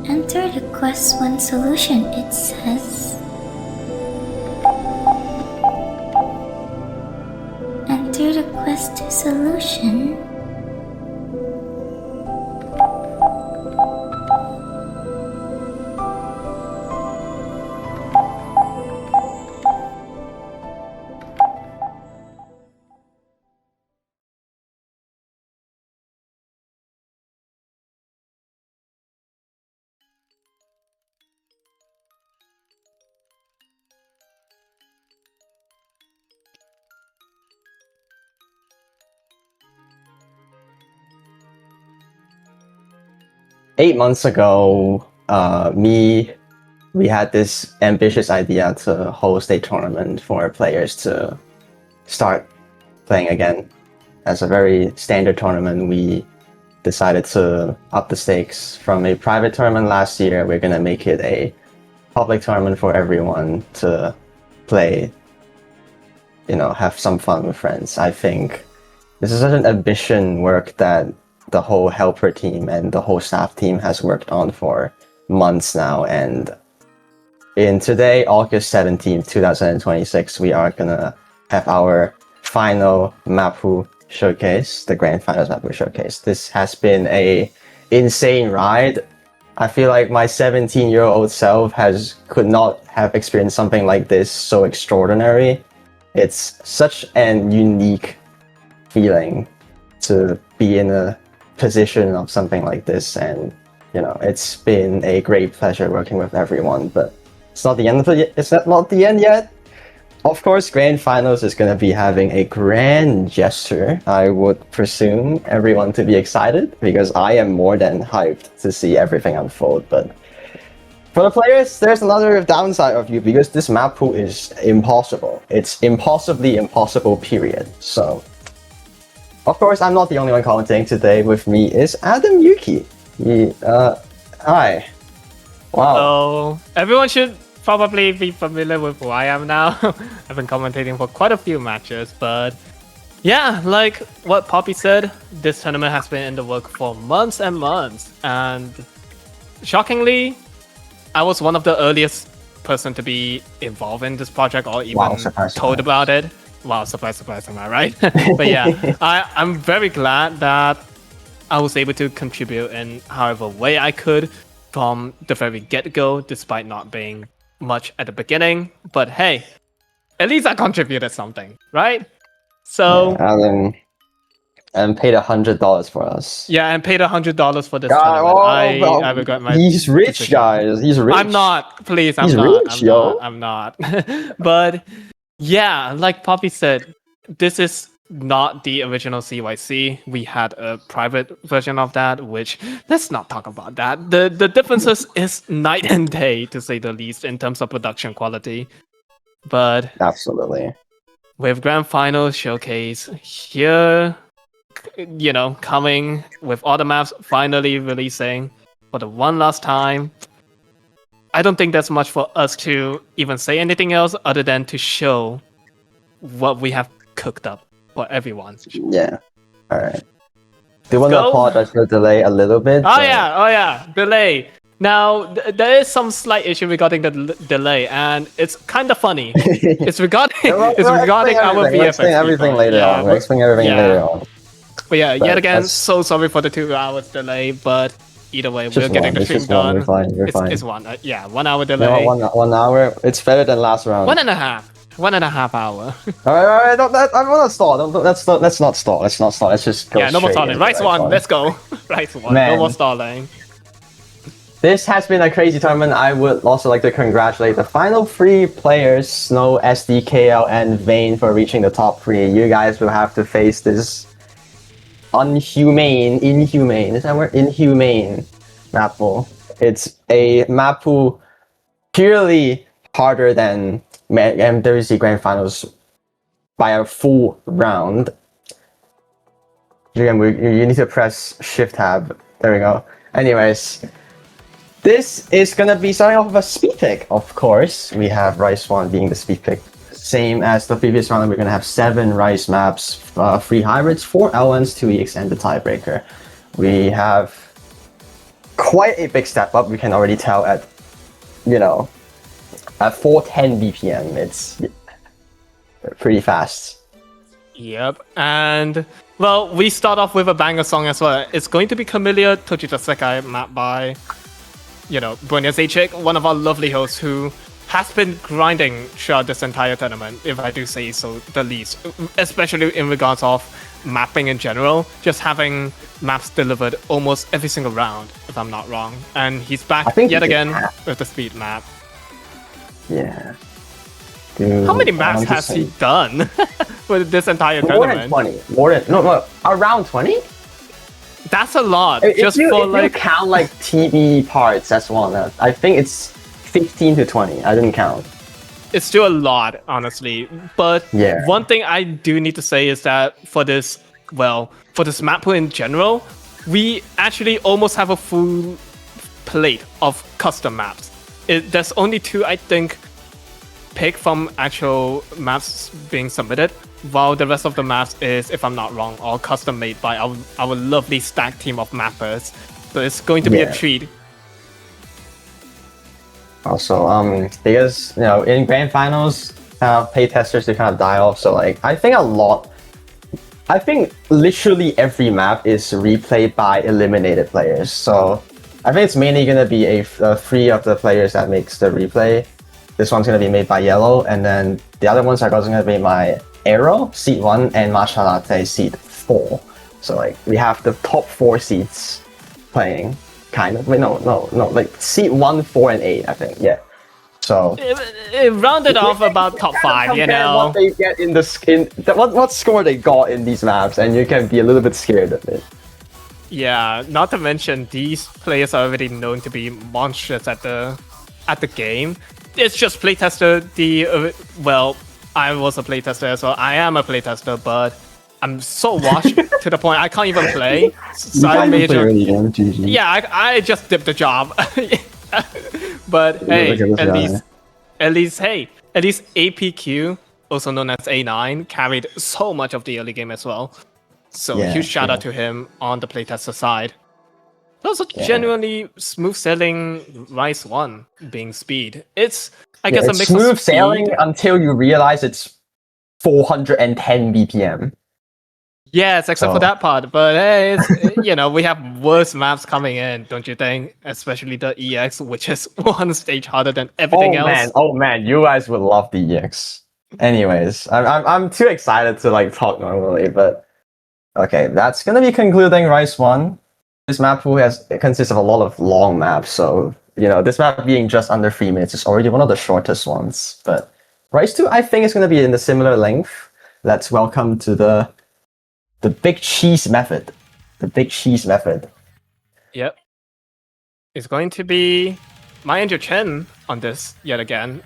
Enter the quest 1 solution, it says. Enter the quest 2 solution. Eight months ago, we had this ambitious idea to host a tournament for players to start playing again. As a very standard tournament, we decided to up the stakes from a private tournament last year. We're gonna make it a public tournament for everyone to play, have some fun with friends. I think this is such an ambition work that the whole helper team and the whole staff team has worked on for months now. And in today, August 17th, 2026, we are gonna have our final Mapu showcase, the grand finals Mapu showcase. This has been a insane ride. I feel like my 17-year-old self could not have experienced something like this so extraordinary. It's such an unique feeling to be in a position of something like this, and it's been a great pleasure working with everyone. But it's not the end not the end yet. Of course, grand finals is going to be having a grand gesture. I would presume everyone to be excited because I am more than hyped to see everything unfold. But for the players, there's another downside of you because this map pool is impossible. It's impossibly impossible, period. So of course, I'm not the only one commenting today. With me is Adam Yuki. Hi. Wow. So everyone should probably be familiar with who I am now. I've been commentating for quite a few matches, but yeah, like what Poppy said, this tournament has been in the work for months and months, and shockingly, I was one of the earliest person to be involved in this project or even told about it. Wow, surprise, am I right? But yeah, I'm very glad that I was able to contribute in however way I could from the very get-go, despite not being much at the beginning. But hey, at least I contributed something, right? So and paid $100 for us. Yeah, and paid $100 for this tournament. I regret my He's rich, decision. guys. He's rich. I'm not. Please, I'm He's not. Rich, yo. I'm not. But yeah, like Poppy said, this is not the original CYC. We had a private version of that, which let's not talk about that. The differences is night and day, to say the least, in terms of production quality. But absolutely, with Grand Final Showcase here, coming with all the maps finally releasing for the one last time, I don't think there's much for us to even say anything else other than to show what we have cooked up for everyone. Yeah. All right. Do you want to apologize for the delay a little bit? Oh yeah, delay. Now there is some slight issue regarding the delay, and it's kind of funny. It's regarding our VFX. We'll explain everything later on. But yeah, yet again, so sorry for the 2 hours delay, but Either way, Just we're getting one. the It's stream just one. done. We're fine. We're fine. It's one. Yeah, 1 hour You know delay. what, 1 hour. It's better than last round. 1.5. 1.5 hour. All right. I want to stall. Let's not stall. Let's just go. Yeah, no more straight stalling. into Rice one. Let's go. Rice one. Man. No more stalling. This has been a crazy tournament. I would also like to congratulate the final 3 players, Snow, SD, KL, and Vayne, for reaching the top 3. You guys will have to face this inhumane, is that word? Inhumane map pool. It's a map pool purely harder than MWC Grand Finals by a full round. Again, you need to press Shift Tab. There we go. Anyways, this is gonna be starting off with a speed pick, of course. We have Rice 1 being the speed pick. Same as the previous round, we're gonna have 7 Rice maps, 3 hybrids, 4 L1s, 2 EX, and the tiebreaker. We have quite a big step up. We can already tell at, at 410 BPM. It's pretty fast. Yep, and well, we start off with a banger song as well. It's going to be Camellia Tojita Sekai map by, Bronya Zaychik, one of our lovely hosts who has been grinding throughout this entire tournament, if I do say so the least, especially in regards of mapping in general, just having maps delivered almost every single round, if I'm not wrong. And he's back yet again with the speed map. Yeah. Dude, how many maps has he done for this entire tournament? More than 20. No, around 20? That's a lot. If you count like TB parts, that's one. I think it's 15 to 20. I didn't count. It's still a lot, honestly. But yeah. One thing I do need to say is that for this map pool in general, we actually almost have a full plate of custom maps. There's only 2, I think, pick from actual maps being submitted, while the rest of the maps is, if I'm not wrong, all custom made by our lovely stack team of mappers. So it's going to be a treat. Also, because in grand finals, playtesters they kind of die off. So I think literally every map is replayed by eliminated players. So I think it's mainly gonna be 3 of the players that makes the replay. This one's gonna be made by Yellow, and then the other ones are also gonna be my Arrow, seat 1, and Matcha Latte, seat 4. So we have the top 4 seats playing, kind of. Wait, no, seat 1, 4, and 8, I think. Yeah. So it rounded off about top 5, what they get in what score they got in these maps, and you can be a little bit scared of it. Yeah, not to mention these players are already known to be monstrous at the game. It's just playtester. I was a playtester as well. I am a playtester, but I'm so washed to the point I can't even play. So I just dipped the job. But hey, at least APQ, also known as A9, carried so much of the early game as well. So huge shout out to him on the playtester side. Also, genuinely smooth sailing Rice 1 being speed. It's, I guess, a mix of smooth sailing until you realize it's 410 BPM. Yes, except for that part. But hey, it's, we have worse maps coming in, don't you think? Especially the EX, which is 1 stage harder than everything else. Oh man, you guys would love the EX. Anyways, I'm too excited to talk normally, but okay, that's gonna be concluding Rice 1. This map pool consists of a lot of long maps, so this map being just under 3 minutes is already one of the shortest ones. But Rice 2, I think, is going to be in the similar length. Let's welcome to the big cheese method. The big cheese method. Yep. It's going to be my Andrew Chen on this yet again.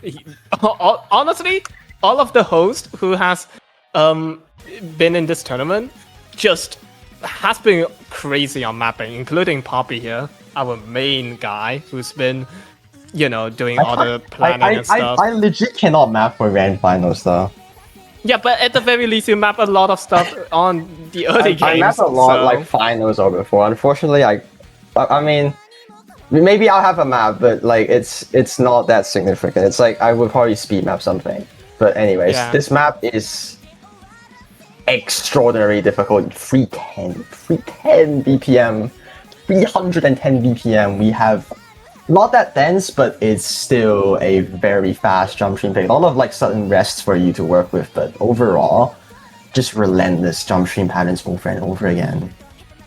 Honestly, all of the hosts who has been in this tournament just has been crazy on mapping, including Poppy here, our main guy who's been, doing all the planning and stuff. I legit cannot map for grand finals though. Yeah, but at the very least, you map a lot of stuff on the early games. I map a lot finals or before. Unfortunately, I mean, maybe I'll have a map, but it's not that significant. It's I would probably speed map something. But anyways, this map is extraordinarily difficult. 310 BPM. 310 BPM, we have not that dense, but it's still a very fast jump stream pick. A lot of like sudden rests for you to work with, but overall, just relentless jump stream patterns over and over again.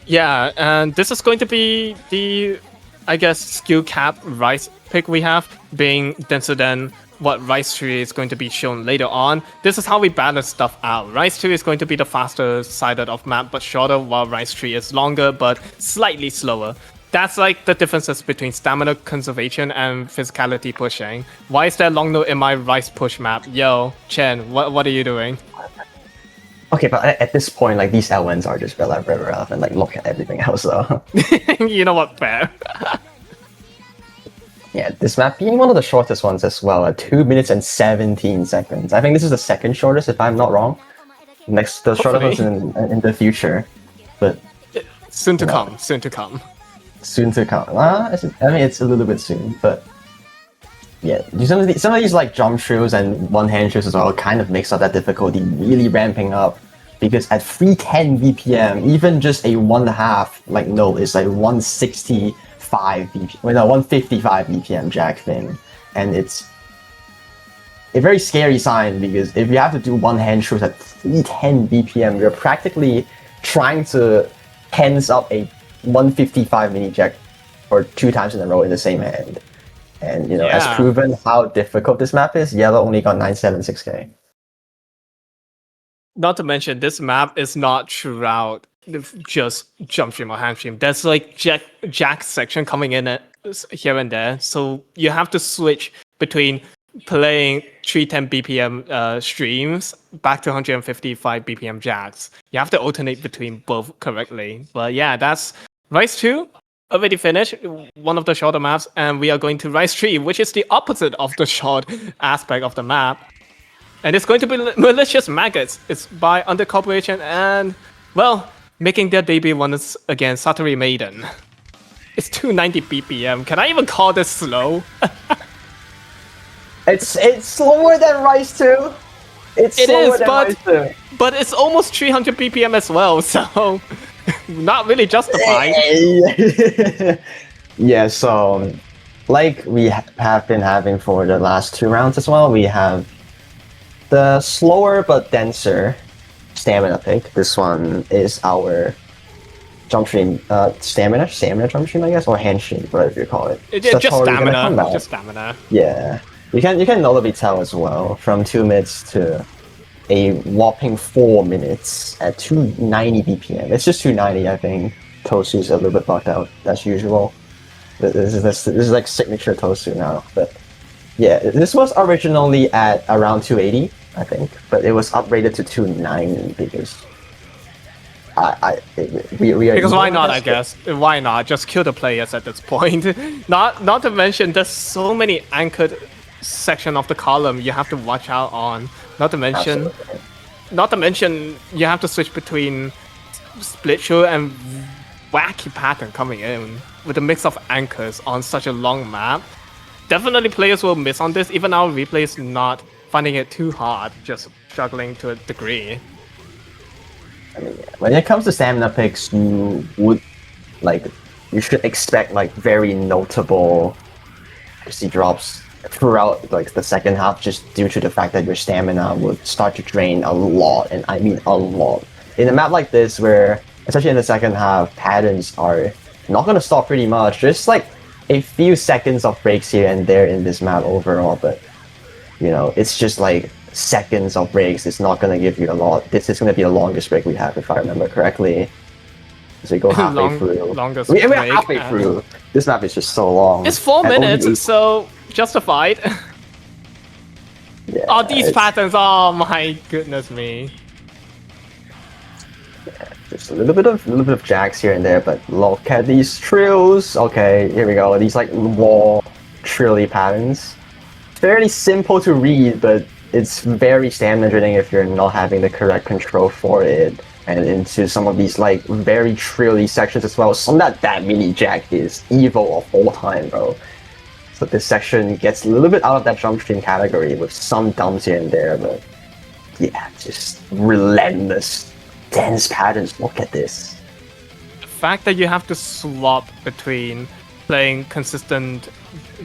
Yeah, and this is going to be the, I guess, skill cap Rice pick we have, being denser than what Rice Tree is going to be shown later on. This is how we balance stuff out. Rice Tree is going to be the faster sided of map, but shorter, while Rice Tree is longer, but slightly slower. That's like the differences between stamina conservation and physicality pushing. Why is there long note in my Rice push map? Yo, Chen, what are you doing? Okay, but at this point, like these elements are just very relevant. Like look at everything else though. You know what, fair. Yeah, this map being one of the shortest ones as well, at 2 minutes and 17 seconds. I think this is the second shortest, if I'm not wrong. Next, the shortest ones in the future, but soon to come. Soon to come. Soon to come. I mean, it's a little bit soon, but yeah, some of these like jump shrews and one-hand shrews as well kind of makes up that difficulty really ramping up, because at 310 BPM, even just a 1/2 like note is like 165 BPM, well, no, 155 BPM jack thing, and it's a very scary sign, because if you have to do one-hand shrews at 310 BPM, you're practically trying to tense up a 155 mini jack or 2 times in a row in the same hand. And you know, as proven how difficult this map is, Yellow only got 976k. Not to mention, this map is not throughout just jump stream or hand stream. There's like jack section coming in here and there, so you have to switch between playing 310 BPM streams back to 155 BPM jacks. You have to alternate between both correctly. But yeah, that's Rice 2. Already finished, one of the shorter maps, and we are going to Rice 3, which is the opposite of the short aspect of the map. And it's going to be Malicious Maggots. It's by Under Corporation and, well, making their debut once again, Satori Maiden. It's 290 BPM. Can I even call this slow? It's slower than Rice 2. But it's almost 300 BPM as well, so not really justified. Yeah, so like we have been having for the last 2 rounds as well, we have the slower but denser stamina pick. This one is our jump stream, stamina jump stream, I guess, or hand stream, whatever you call it. Just stamina. Yeah, you can notably tell as well from 2 minutes to a whopping 4 minutes at 290 BPM. It's just 290, I think. Tosu's a little bit bugged out, as usual. This is like signature Tosu now. But yeah, this was originally at around 280, I think, but it was upgraded to 290 because we are. Because why not? I guess why not? Just kill the players at this point. Not to mention, there's so many anchored section of the column you have to watch out on. Not to mention, you have to switch between split show and wacky pattern coming in with a mix of anchors on such a long map. Definitely players will miss on this. Even our replay is not finding it too hard, just struggling to a degree. I mean, yeah. When it comes to stamina picks, you should expect like very notable XP drops throughout like the second half, just due to the fact that your stamina would start to drain a lot, and I mean a lot. In a map like this, where especially in the second half, patterns are not going to stop pretty much. Just like a few seconds of breaks here and there in this map overall, but you know, it's just like seconds of breaks. It's not going to give you a lot. This is going to be the longest break we have, if I remember correctly. So we go halfway through. We're halfway through. This map is just so long. It's 4 minutes, so justified. Yeah, oh, these patterns! Oh my goodness me! Yeah, just a little bit of jacks here and there, but look at these trills. Okay, here we go. These like wall trilly patterns. Fairly simple to read, but it's very stamina draining if you're not having the correct control for it. And into some of these like very trilly sections as well. Some that mini jack is evil of all time, bro. So this section gets a little bit out of that jump stream category with some dumps here and there, but yeah, just relentless, dense patterns. Look at this. fact that you have to swap between playing consistent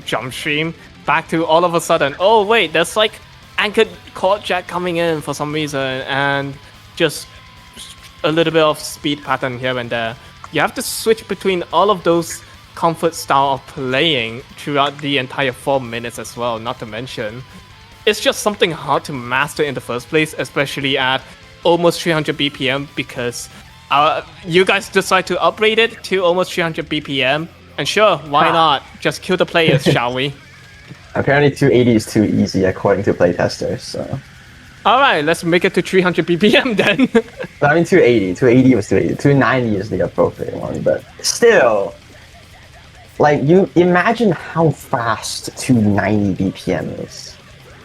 jump stream back to all of a sudden, oh wait, there's like anchored chord jack coming in for some reason, and just a little bit of speed pattern here and there. You have to switch between all of those comfort style of playing throughout the entire 4 minutes as well, not to mention. It's just something hard to master in the first place, especially at almost 300 BPM, because you guys decide to upgrade it to almost 300 BPM, and sure, why not? Just kill the players, shall we? Apparently 280 is too easy according to playtesters, so... Alright, let's make it to 300 BPM then. I mean 280 was 280, 290 is the appropriate one, but still... Like, you imagine how fast 290 BPM is.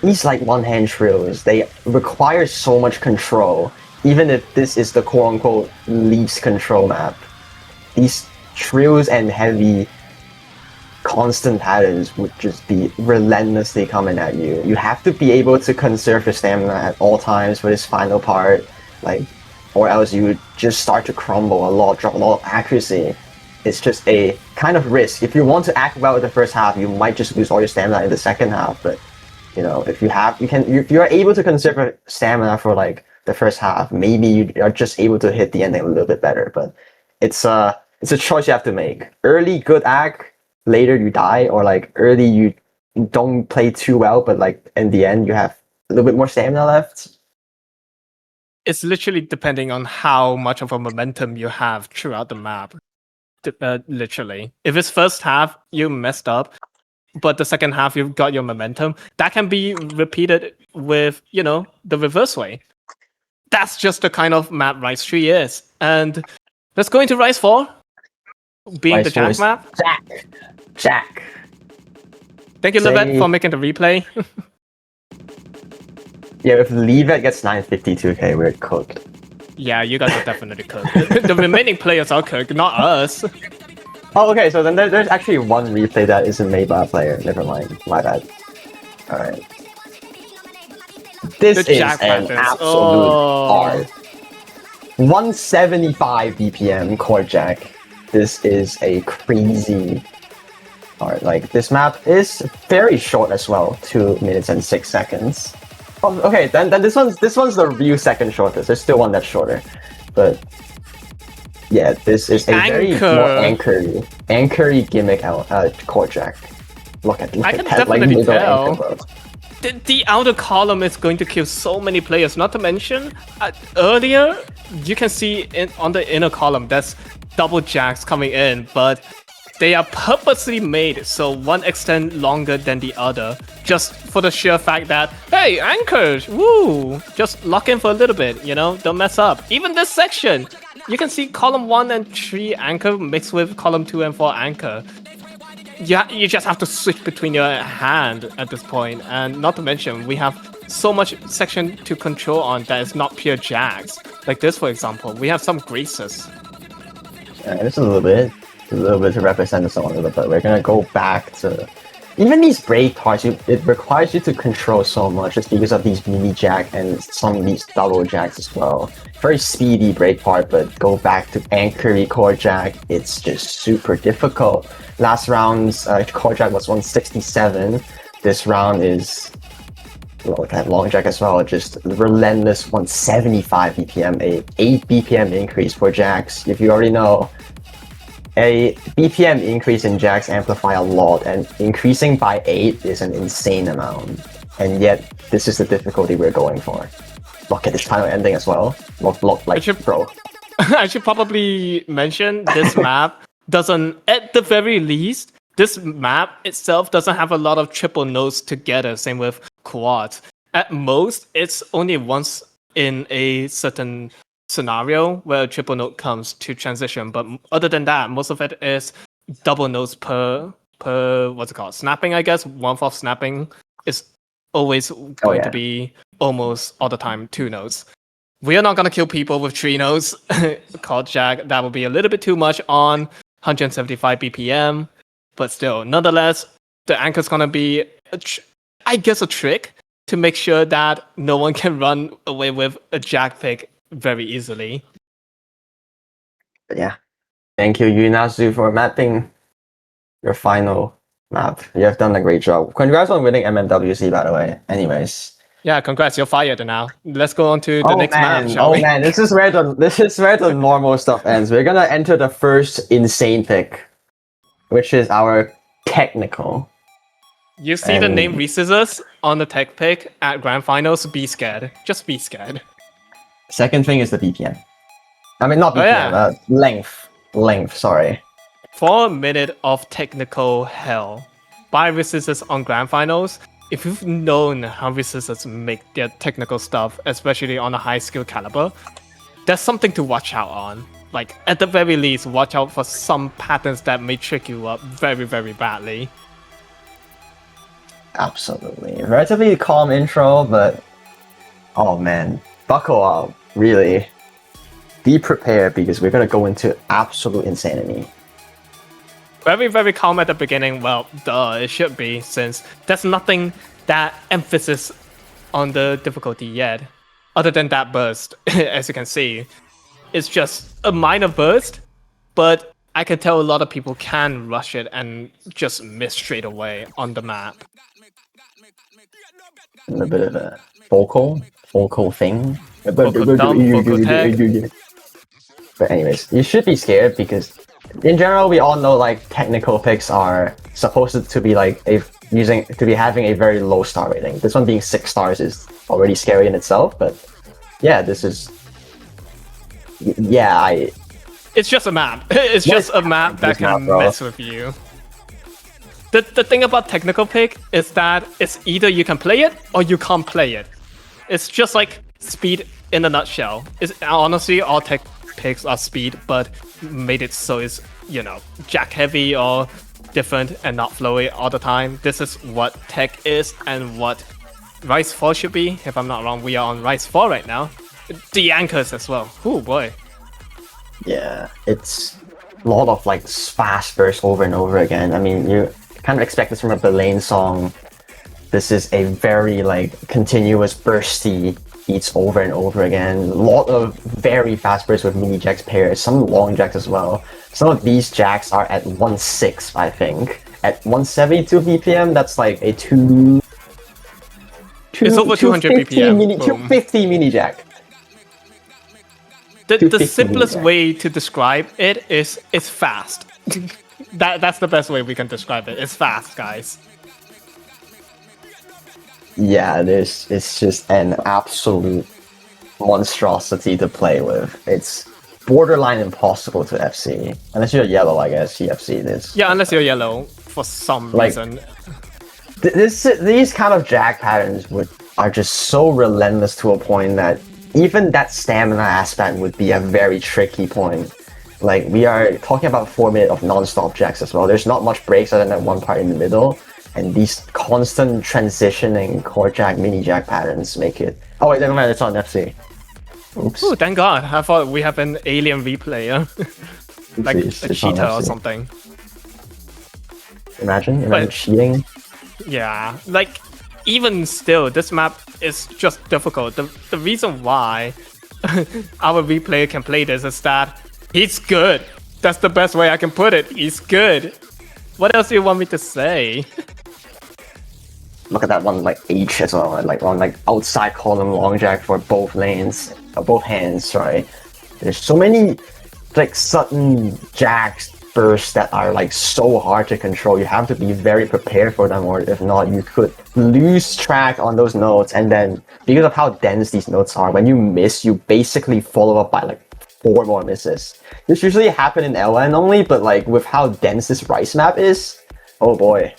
These like one-hand trills, they require so much control, even if this is the quote-unquote least control map. These trills and heavy constant patterns would just be relentlessly coming at you. You have to be able to conserve your stamina at all times for this final part, like, or else you would just start to crumble a lot, drop a lot of accuracy. It's just a kind of risk. If you want to act well in the first half, you might just lose all your stamina in the second half, but you know, if you are able to conserve your stamina for like the first half, maybe you are just able to hit the ending a little bit better, but it's a choice you have to make. Early good act, later you die, or like early you don't play too well, but like in the end you have a little bit more stamina left. It's literally depending on how much of a momentum you have throughout the map. Literally. If it's first half, you messed up, but the second half you've got your momentum, that can be repeated with, you know, the reverse way. That's just the kind of map Rise 3 is. And let's go into Rise 4. Being the Jack map. Jack. Thank you, Levette, for making the replay. Yeah, if Levette gets 952k, we're cooked. Yeah, you guys are definitely cooked. The remaining players are cooked, not us. Oh, okay, so then there's actually one replay that isn't made by a player. Never mind, my bad. Alright. This is an absolute art. 175 BPM chord jack. This is a crazy art. Like, this map is very short as well, 2 minutes and 6 seconds. Oh, okay, then this one's the real second shortest. There's still one that's shorter, but yeah, this is a very more anchory gimmick chord jack. Look at that, like middle anchor. The outer column is going to kill so many players. Not to mention, earlier you can see on the inner column there's double jacks coming in, but they are purposely made so one extends longer than the other, just for the sheer fact that, hey, anchors, woo, just lock in for a little bit, you know, don't mess up. Even this section, you can see column 1 and 3 anchor mixed with column 2 and 4 anchor. You just have to switch between your hand at this point, and not to mention, we have so much section to control on that is not pure jacks. Like this, for example, we have some graces. Yeah, just a little bit to represent the song a little bit. We're gonna go back to even these break parts. It requires you to control so much just because of these mini jack and some of these double jacks as well. Very speedy break part, but go back to anchory chord jack. It's just super difficult. Last round's chord jack was 167. This round is look at long jack as well. Just relentless 175 BPM, a 8 BPM increase for jacks. If you already know, a BPM increase in jacks amplify a lot, and increasing by 8 is an insane amount. And yet, this is the difficulty we're going for. Look at this final ending as well. Look like, bro. I should probably mention this map doesn't, at the very least, this map itself doesn't have a lot of triple notes together, same with quads. At most, it's only once in a certain scenario where a triple note comes to transition, but other than that, most of it is double notes per what's it called, snapping, I guess. 1/4 snapping is always going to be almost all the time 2 notes. We are not going to kill people with 3 notes. Chord jack, that would be a little bit too much on 175 BPM, but still, nonetheless, the anchor's going to be I guess a trick to make sure that no one can run away with a jack pick very easily. But yeah, Thank you, Yunazu, for mapping your final map. You have done a great job. Congrats on winning MMWC, by the way. Anyways. Yeah, congrats, you're fired now. Let's go on to the next map, shall we? Oh man, this is where the normal stuff ends. We're gonna enter the first insane pick, which is our technical. You see the name Rescissors on the tech pick at Grand Finals, be scared. Just be scared. Second thing is the BPM. I mean, not BPM, length, sorry. 4 minutes of technical hell by Rescissors on Grand Finals. If you've known how Rescissors make their technical stuff, especially on a high skill caliber, there's something to watch out on. Like, at the very least, watch out for some patterns that may trick you up very, very badly. Absolutely. Relatively calm intro, but oh man, buckle up, really. Be prepared because we're gonna go into absolute insanity. Very, very calm at the beginning. Well, duh, it should be, since there's nothing that emphasis on the difficulty yet, other than that burst, as you can see. It's just a minor burst, but I can tell a lot of people can rush it and just miss straight away on the map. A little bit of a vocal thing. Vocal dump, vocal tech. But anyways, you should be scared because in general, we all know like technical picks are supposed to be like having a very low star rating. This one being 6 stars is already scary in itself, but yeah, this is It's just a map. It's just a map that can mess with you. The thing about technical pick is that it's either you can play it or you can't play it. It's just like speed in a nutshell. It's honestly all tech picks are speed, but made it so it's, you know, jack heavy or different and not flowy all the time. This is what tech is and what Rise 4 should be. If I'm not wrong, we are on Rise 4 right now. The anchors as well. Oh boy. Yeah, it's a lot of like fast bursts over and over again. I mean, you kind of expect this from a Belaine song. This is a very like continuous bursty beats over and over again. A lot of very fast bursts with mini jacks pairs, some long jacks as well. Some of these jacks are at 1.6, I think. At 172 BPM, that's like a it's over 200 BPM. 250 mini jack. The simplest way to describe it is it's fast. That's the best way we can describe it. It's fast, guys. Yeah, it's just an absolute monstrosity to play with. It's borderline impossible to FC. Unless you're yellow, I guess, you FC this. Yeah, unless you're yellow for some reason. These kind of jack patterns are just so relentless to a point that even that stamina aspect would be a very tricky point. Like, we are talking about 4 minutes of non-stop jacks as well. There's not much breaks other than that one part in the middle. And these constant transitioning core jack, mini jack patterns make it... Oh wait, never mind, it's on FC. Oops. Oh, thank God. I thought we have an alien replayer. Like a cheater or something. Imagine cheating. Yeah, like, even still, this map is just difficult. The reason why our replayer can play this is that he's good. That's the best way I can put it. He's good. What else do you want me to say? Look at that one, like H as well, like on like outside column long jack for both lanes, both hands. Sorry, there's so many like sudden jacks bursts that are like so hard to control. You have to be very prepared for them, or if not, you could lose track on those notes. And then because of how dense these notes are, when you miss, you basically follow up by like 4 more misses. This usually happen in LN only, but like with how dense this Rice map is, oh boy.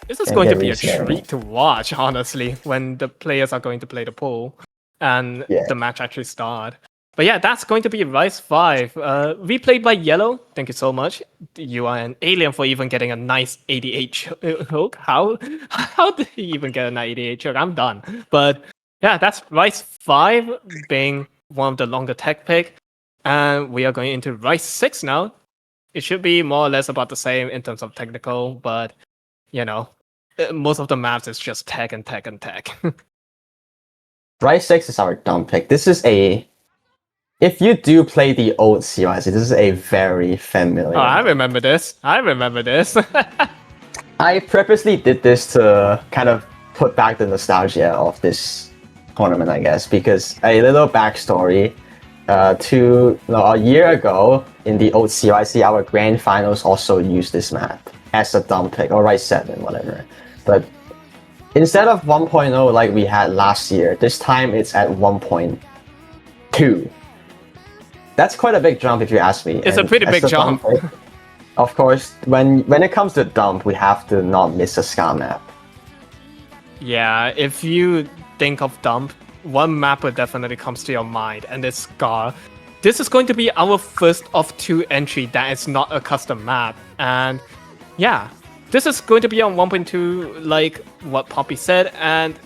This is going to be a treat to watch, honestly, when the players are going to play the pool and the match actually start. But yeah, that's going to be Rise 5. Replayed by Yellow. Thank you so much. You are an alien for even getting a nice 88 hook. How did he even get a 88 hook? I'm done. But yeah, that's Rise 5 being one of the longer tech pick. And we are going into Rise 6 now. It should be more or less about the same in terms of technical, but you know, most of the maps is just tech and tech and tech. Rise 6 is our dumb pick. This is a if you do play the old CYC, this is a very familiar. Oh, I remember this. I remember this. I purposely did this to kind of put back the nostalgia of this tournament, I guess, because a little backstory. A year ago in the old CYC, our grand finals also used this map as a dump pick, or right 7, whatever. But instead of 1.0 like we had last year, this time it's at 1.2. That's quite a big jump if you ask me. It's a pretty big jump. Of course, when it comes to dump, we have to not miss a Ska map. Yeah, if you think of dump, one map that definitely comes to your mind, and it's Scar. This is going to be our first of 2 entry that is not a custom map, and yeah, this is going to be on 1.2 like what Poppy said, and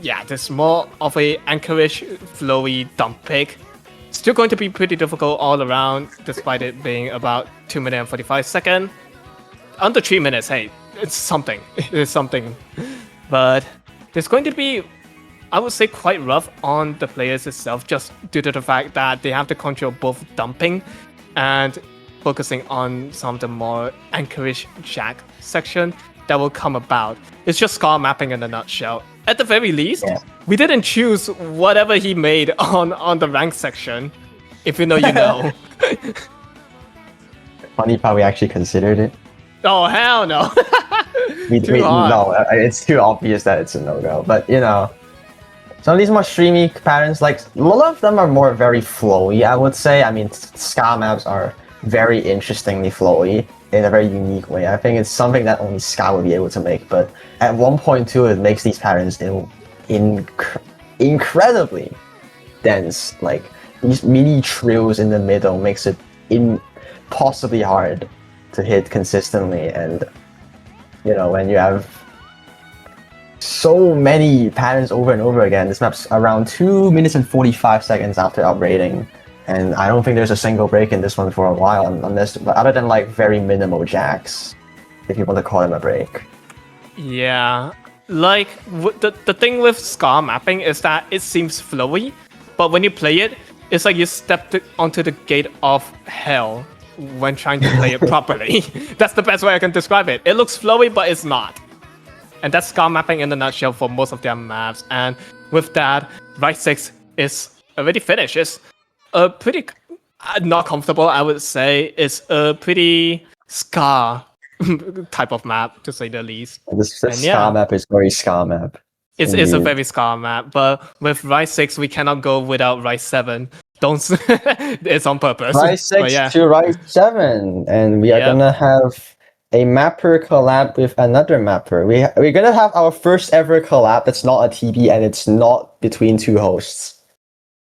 yeah, this is more of a Anchorage flowy dump pick. Still going to be pretty difficult all around, despite it being about 2 minutes and 45 seconds. Under 3 minutes, hey, it's something. It's something. But there's going to be, I would say, quite rough on the players itself, just due to the fact that they have to control both dumping and focusing on some of the more Anchorage Jack section that will come about. It's just Scar mapping in a nutshell. At the very least, we didn't choose whatever he made on the rank section. If you know, you know. Funny how we actually considered it. Oh, hell no. No, it's too obvious that it's a no-go. But, you know, some of these more streamy patterns, like, a lot of them are more very flowy, I would say. I mean, Ska maps are very interestingly flowy in a very unique way. I think it's something that only Ska will be able to make, but at 1.2 it makes these patterns incredibly dense. Like, these mini trills in the middle makes it impossibly hard to hit consistently, and you know, when you have so many patterns over and over again, this map's around 2 minutes and 45 seconds after uprating. And I don't think there's a single break in this one for a while, unless, other than like very minimal jacks, if you want to call them a break. Yeah, like the thing with Scar mapping is that it seems flowy, but when you play it, it's like you stepped onto the gate of hell when trying to play it properly. That's the best way I can describe it. It looks flowy, but it's not. And that's Scar mapping in a nutshell for most of their maps. And with that, Right 6 is already finished. It's a pretty not comfortable, I would say. It's a pretty Scar type of map, to say the least. This Ska map is very Ska map. It's a very Scar map, but with Right 6, we cannot go without Right 7. Don't. It's on purpose. Right 6 to Right 7, and we are gonna have a mapper collab with another mapper. We're gonna have our first ever collab that's not a TB, and it's not between 2 hosts.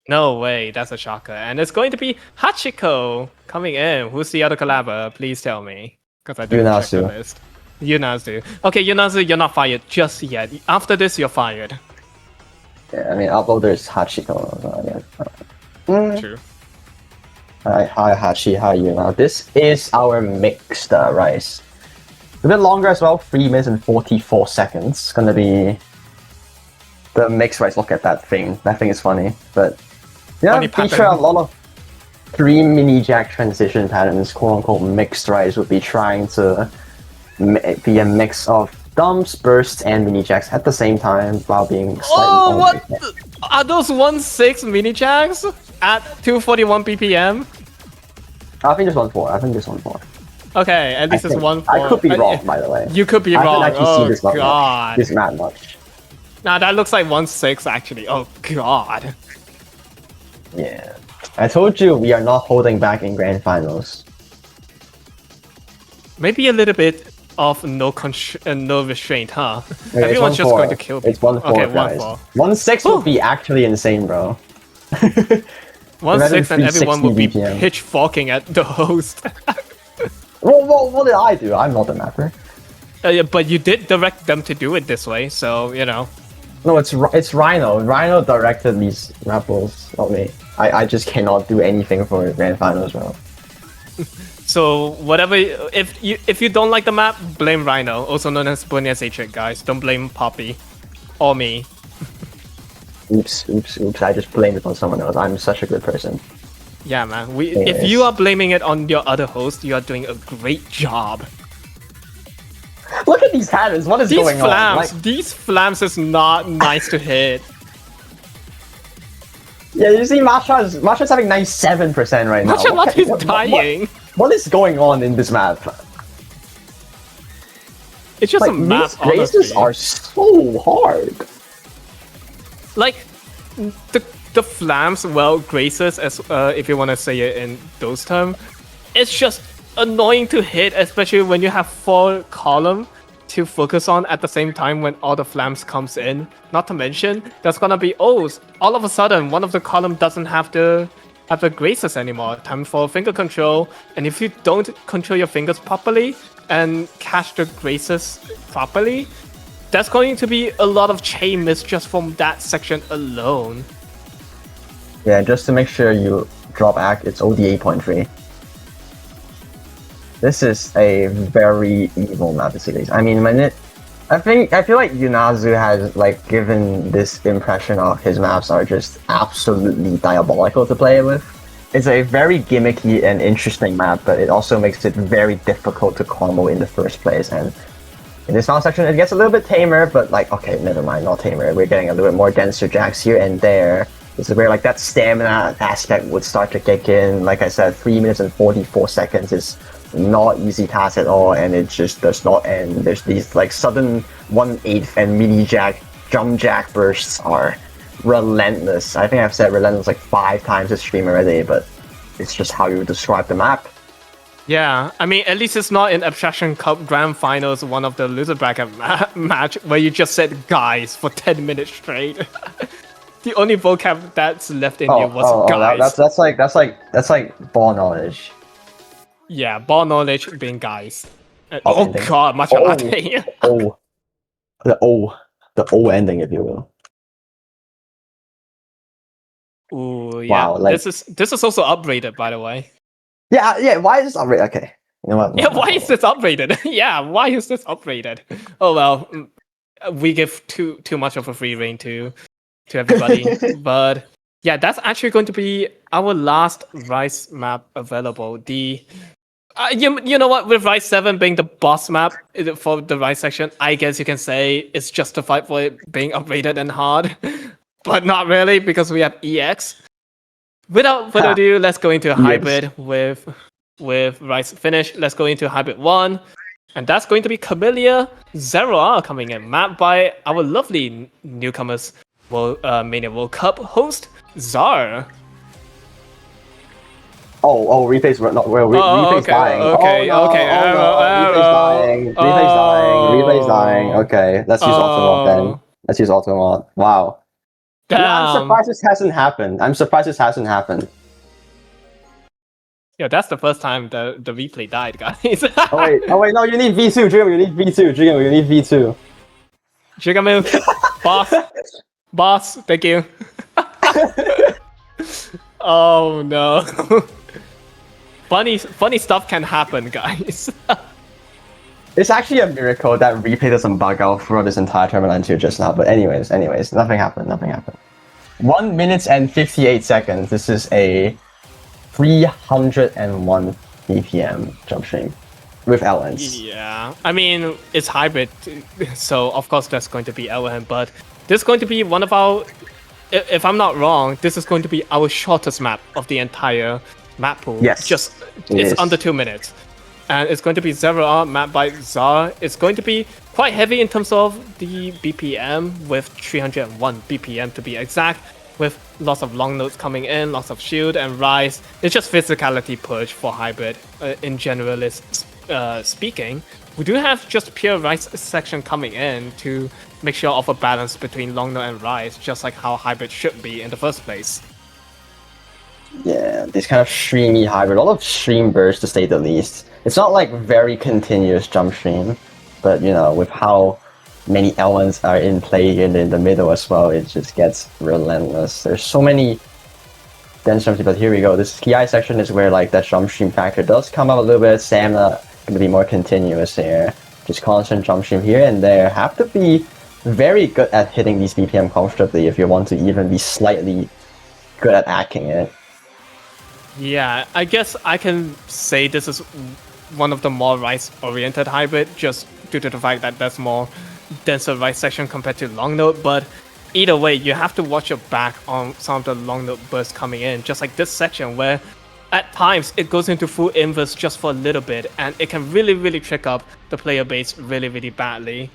No way, that's a shocker. And it's going to be Hachiko coming in. Who's the other collabor? Please tell me, because I didn't check the list. Yunazu. Okay, Yunazu, you're not fired just yet. After this, you're fired. Yeah, I mean, uploader is Hachiko. True. Hi Hachi, how are you now? This is our mixed rice. A bit longer as well, 3 minutes and 44 seconds. It's gonna be the mixed rice. Look at that thing. That thing is funny. But yeah, feature a lot of 3 mini jack transition patterns, quote unquote mixed rice would be trying to be a mix of dumps, bursts, and mini jacks at the same time while being slightly what? Are those 1.6 mini jacks at 241 BPM? I think there's 1.4. I think there's 1.4. Okay, and this is 1.4. I could be wrong, by the way. You could be wrong. I haven't actually seen this map God. much. Nah, that looks like 1.6 actually. Oh God. Yeah. I told you we are not holding back in grand finals. Maybe a little bit of no restraint, huh? Okay, Everyone's just going to kill people. It's 1.4, okay, guys. 1.4. 1.6 would be actually insane, bro. 1.6 and everyone would be BPM. pitchforking at the host. What did I do? I'm not the mapper. Yeah, but you did direct them to do it this way, so, you know. No, it's Rhino. Rhino directed these rappers, not me. I just cannot do anything for grand finals, bro. So whatever, if you don't like the map, blame Rhino, also known as Bunya's Hatred, guys. Don't blame Poppy or me. Oops. I just blamed it on someone else. I'm such a good person. Yeah, man. If you are blaming it on your other host, you are doing a great job. Look at these patterns. What is going on? Like, these flams is not nice to hit. yeah, you see, Masha's having 97% right now. Masha is dying. What is going on in this map? It's just Like, a map, these races honestly. are so hard. Like, the flams, well, graces, as if you want to say it in those terms, it's just annoying to hit, especially when you have 4 columns to focus on at the same time when all the flams comes in. Not to mention, there's gonna be all of a sudden one of the column doesn't have the graces anymore. Time for finger control, and if you don't control your fingers properly and catch the graces properly, there's going to be a lot of chain miss just from that section alone. Yeah, just to make sure you drop act, it's OD 8.3. This is a very evil map to say the least. I mean, I feel like Yunazu has like given this impression of his maps are just absolutely diabolical to play with. It's a very gimmicky and interesting map, but it also makes it very difficult to combo in the first place. And in this final section, it gets a little bit tamer, but like, okay, never mind, not tamer. We're getting a little bit more denser jacks here and there. This is where like that stamina aspect would start to kick in. Like I said, 3 minutes and 44 seconds is not easy task at all, and it just does not end. There's these like sudden 1/8 and mini jack, jump jack bursts are relentless. I think I've said relentless like 5 times this stream already, but it's just how you would describe the map. Yeah, I mean, at least it's not in Abstraction Cup Grand Finals, one of the loser bracket match where you just said guys for 10 minutes straight. The only vocab that's left in you was guys. That's like ball knowledge. Yeah, ball knowledge being guys. Oh god, matcha latte. The O ending, if you will. Ooh, yeah. Wow, like, this is also upgraded, by the way. Yeah. Why is this upgraded? Okay, you know what? Yeah, why is this upgraded? Yeah, why is this upgraded? Oh well, we give too much of a free reign to everybody. But yeah, that's actually going to be our last Rise map available. The you know what, with Rise 7 being the boss map for the Rise section, I guess you can say it's justified for it being upgraded and hard. But not really, because we have EX. Without further ado, let's go into a hybrid with Rise finish. Let's go into hybrid 1. And that's going to be Camellia Zero R coming in, mapped by our lovely newcomers, Mania World Cup host, Zar. Replay's dying. Replay's dying. Okay, let's use Ultimate then. Let's use Ultimate. Wow. Damn. Yeah, I'm surprised this hasn't happened. Yeah, that's the first time the replay died, guys. oh wait, no, you need V2, Jigam, you need V2. Jigamilk, boss, thank you. Oh no. Funny stuff can happen, guys. It's actually a miracle that replay doesn't bug out throughout this entire tournament until just now. But anyways, nothing happened. 1 minute and 58 seconds. This is a 301 BPM jump stream with LNs. Yeah, I mean, it's hybrid, so of course there's going to be LN, but this is going to be one of our, if I'm not wrong, this is going to be our shortest map of the entire map pool. Yes, it's under 2 minutes. And it's going to be Zero R mapped by Zar. It's going to be quite heavy in terms of the BPM, with 301 BPM to be exact, with lots of long notes coming in, lots of shield and rise. It's just physicality push for hybrid in generalist speaking. We do have just pure rise section coming in to make sure of a balance between long note and rise, just like how hybrid should be in the first place. Yeah, this kind of streamy hybrid, a lot of stream bursts to say the least. It's not like very continuous jump stream, but you know, with how many elements are in play in the middle as well, it just gets relentless. There's so many dense jump streams, but here we go. This PI section is where like that jump stream factor does come up a little bit. Stamina gonna be more continuous here. Just constant jump stream here and there. Have to be very good at hitting these BPM comfortably if you want to even be slightly good at hacking it. Yeah, I guess I can say this is one of the more rice-oriented hybrid, just due to the fact that there's more denser rice section compared to long note. But either way, you have to watch your back on some of the long note bursts coming in, just like this section where at times it goes into full inverse just for a little bit, and it can really, really trick up the player base really, really badly.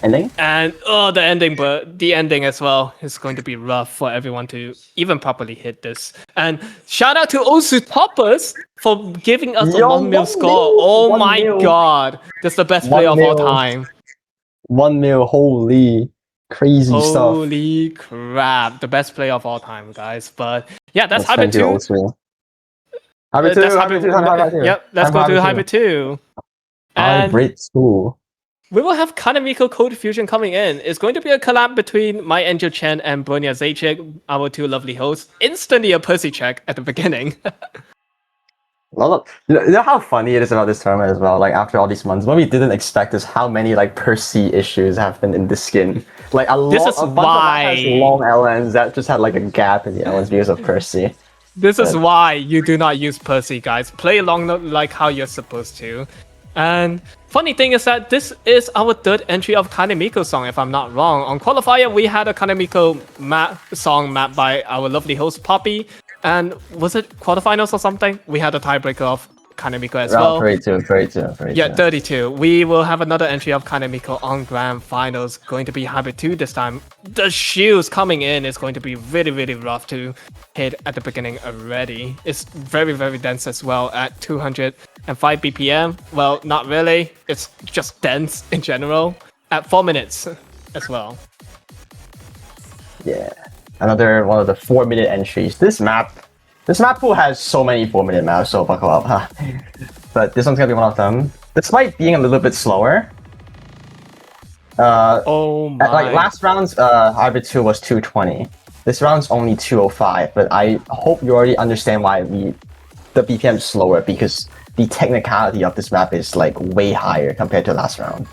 Ending? And the ending, but the ending as well is going to be rough for everyone to even properly hit this. And shout out to Osu Toppers for giving us a 1 mil score. Oh my god, that's the best player of all time. 1 mil, holy crazy stuff. Holy crap, the best player of all time, guys. But yeah, that's Hybrid 2. Hybrid 2, Yep, let's go to Hybrid 2. Hybrid 2. We will have Kanamiko Code Fusion coming in. It's going to be a collab between My Angel Chen and Bronya Zaychik, our two lovely hosts. Instantly a Percy check at the beginning. You know how funny it is about this tournament as well? Like, after all these months, what we didn't expect is how many, like, Percy issues have been in the skin. Like, a bunch of them has long LNs that just had, like, a gap in the LNs because of Percy. This is why you do not use Percy, guys. Play along like how you're supposed to. And funny thing is that this is our third entry of Kanamiko song, if I'm not wrong. On Qualifier, we had a Kanamiko song mapped by our lovely host, Poppy. And was it quarterfinals or something? We had a tiebreaker of Kanamiko as well. 32. Yeah, 32. We will have another entry of Kanamiko on Grand Finals, going to be Hybrid 2 this time. The shields coming in is going to be really, really rough to hit at the beginning already. It's very, very dense as well at 205 BPM. Well, not really. It's just dense in general at 4 minutes as well. Yeah. Another one of the 4-minute entries. This map pool has so many 4-minute maps, so buckle up, huh? But this one's gonna be one of them. Despite being a little bit slower. Oh my. Like last round's Hybrid 2 was 220. This round's only 205, but I hope you already understand why the BPM is slower, because the technicality of this map is like way higher compared to last round.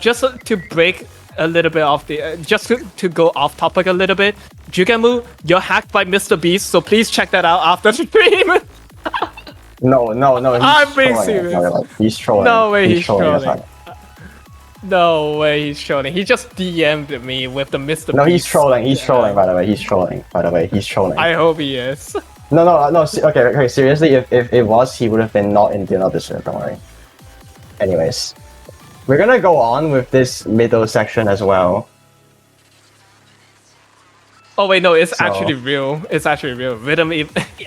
Just to break a little bit off the just to go off topic a little bit, Jugemu, you're hacked by Mr. Beast, so please check that out after the stream. No, I'm being serious. He's trolling. No way he's trolling. No way he's trolling. He just DM'd me with the Mr. Beast. No, he's trolling. He's trolling, by the way. He's trolling. I hope he is. No. Okay. Seriously, if it was, he would have been not in the other server. Don't worry. Anyways. We're gonna go on with this middle section as well. Oh wait, no, it's actually real. It's actually real. Rhythm,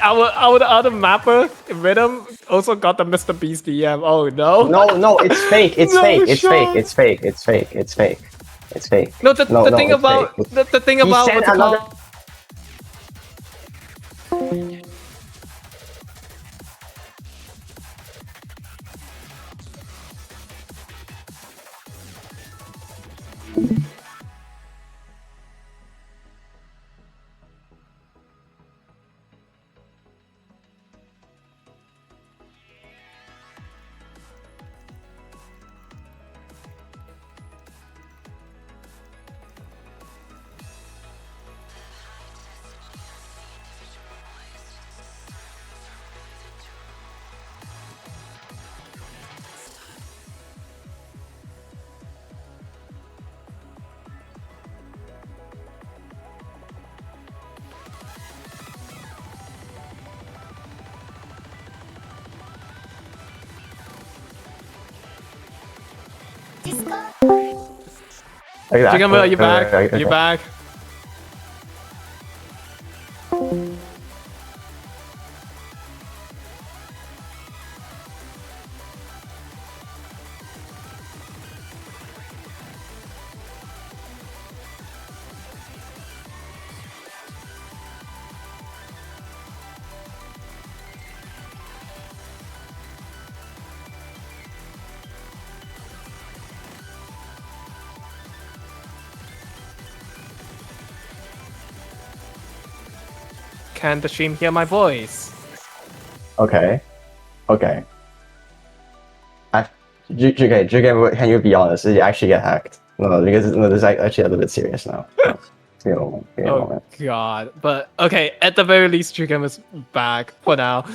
our other mapper, Rhythm, also got the Mr. Beast DM. Oh no. No, it's fake. It's fake. No, the thing about what's called. Jigamo, are you back? Okay. You back? Can the stream hear my voice? Okay. Jugen, can you be honest? Did you actually get hacked? No, because this is actually a little bit serious now. Give me a moment. Give me a Oh moment. god. But okay, at the very least, Jugem is back for now.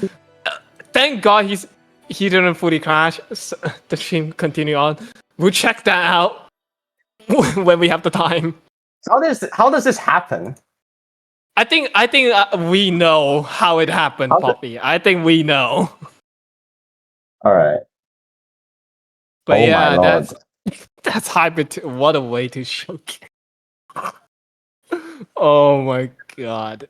Thank God he didn't fully crash. So the stream continue on. We'll check that out when we have the time. How does this happen? I think we know how it happened, Poppy. I think we know. All right. But Oh yeah, my lord. that's hybrid. What a way to showcase. Oh my god.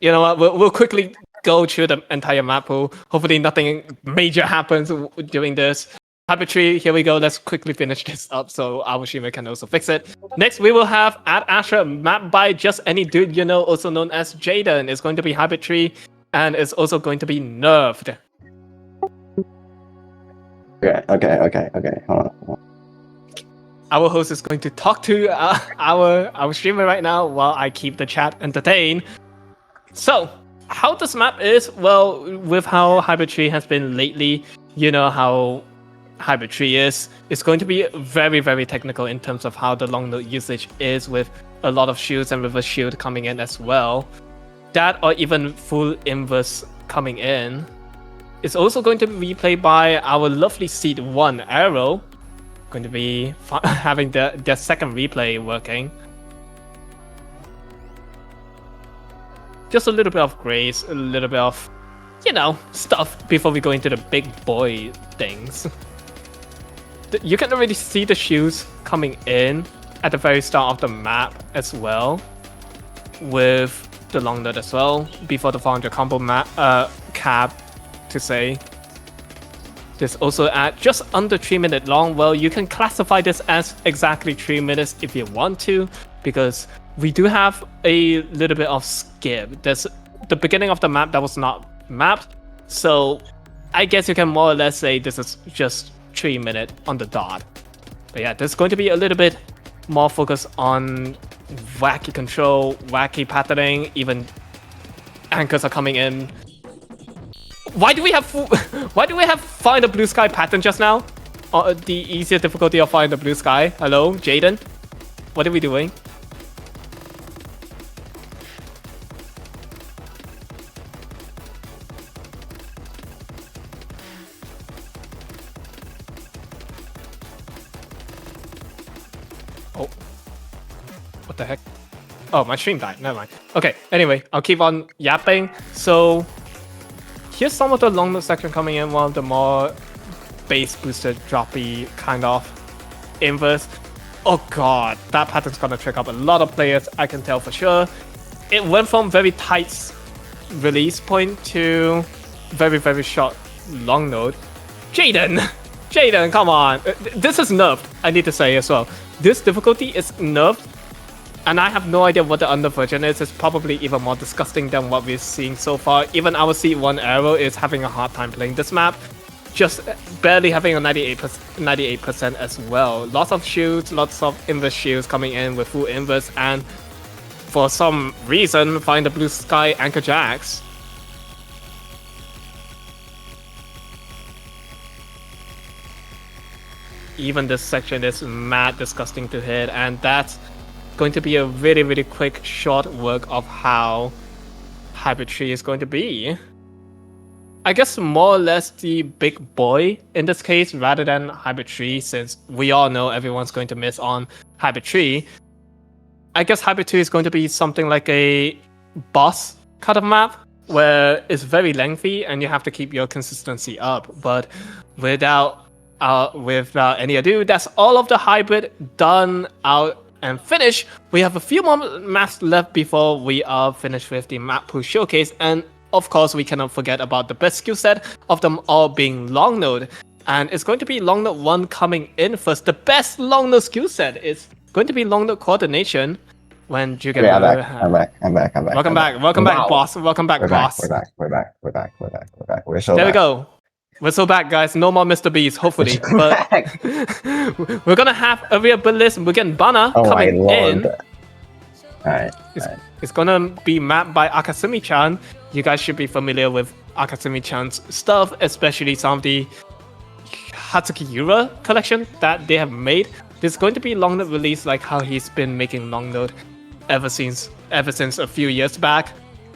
You know what? We'll quickly go through the entire map pool. Hopefully nothing major happens during this. Hybrid tree, here we go. Let's quickly finish this up so our streamer can also fix it. Next, we will have Ad Astra mapped by just any dude you know, also known as Jaden. It's going to be hybrid tree, and it's also going to be nerfed. Okay. Hold on. Our host is going to talk to our streamer right now while I keep the chat entertained. So, how this map is, well, with how Hybrid Tree has been lately, you know how Hybrid Tree is. It's going to be very, very technical in terms of how the long node usage is, with a lot of shields and reverse shield coming in as well. That or even full inverse coming in. It's also going to be replayed by our lovely Seed 1 Arrow. Going to be having their second replay working. Just a little bit of grace, a little bit of, you know, stuff before we go into the big boy things. You can already see the shields coming in at the very start of the map as well, with the long node as well, before the 400 combo cap to say. This also at just under 3 minutes long. Well, you can classify this as exactly 3 minutes if you want to, because we do have a little bit of skip. There's the beginning of the map that was not mapped, so I guess you can more or less say this is just 3 minutes on the dot. But yeah, there's going to be a little bit more focus on wacky control, wacky patterning, even anchors are coming in. Why do we have find the blue sky pattern just now? The easier difficulty of find the blue sky. Hello, Jaden? What are we doing? Oh. What the heck? Oh, my stream died. Never mind. Okay, anyway, I'll keep on yapping. So here's some of the long node section coming in, one of the more base boosted, droppy kind of inverse. Oh god, that pattern's gonna trick up a lot of players, I can tell for sure. It went from very tight release point to very, very short long node. Jaden, come on. This is nerfed, I need to say as well. This difficulty is nerfed, and I have no idea what the under version is. It's probably even more disgusting than what we're seeing so far. Even our C1 Arrow is having a hard time playing this map. Just barely having a 98% as well. Lots of shields, lots of inverse shields coming in with full inverse, and for some reason, find the blue sky anchor jacks. Even this section is mad disgusting to hit, and that's going to be a really, really quick, short work of how Hybrid Tree is going to be. I guess more or less the big boy in this case, rather than Hybrid Tree, since we all know everyone's going to miss on Hybrid Tree. I guess Hybrid Tree is going to be something like a boss kind of map, where it's very lengthy and you have to keep your consistency up. But without any ado, that's all of the hybrid done, out, and finished. We have a few more maps left before we are finished with the map pool showcase, and of course we cannot forget about the best skill set of them all being long node, and it's going to be long node 1 coming in first. The best long node skill set is going to be long node coordination. When you get I'm back. Welcome back, boss. Welcome back, boss. We're back. We're so there back. we go. We're so back, guys. No more Mr. Beast, hopefully. But we're gonna have a real list. We're getting Banner coming in. Alright. It's gonna be mapped by Akasumi-chan. You guys should be familiar with Akasumi-chan's stuff, especially some of the Hatsukiura collection that they have made. There's going to be long note release like how he's been making long note ever since a few years back,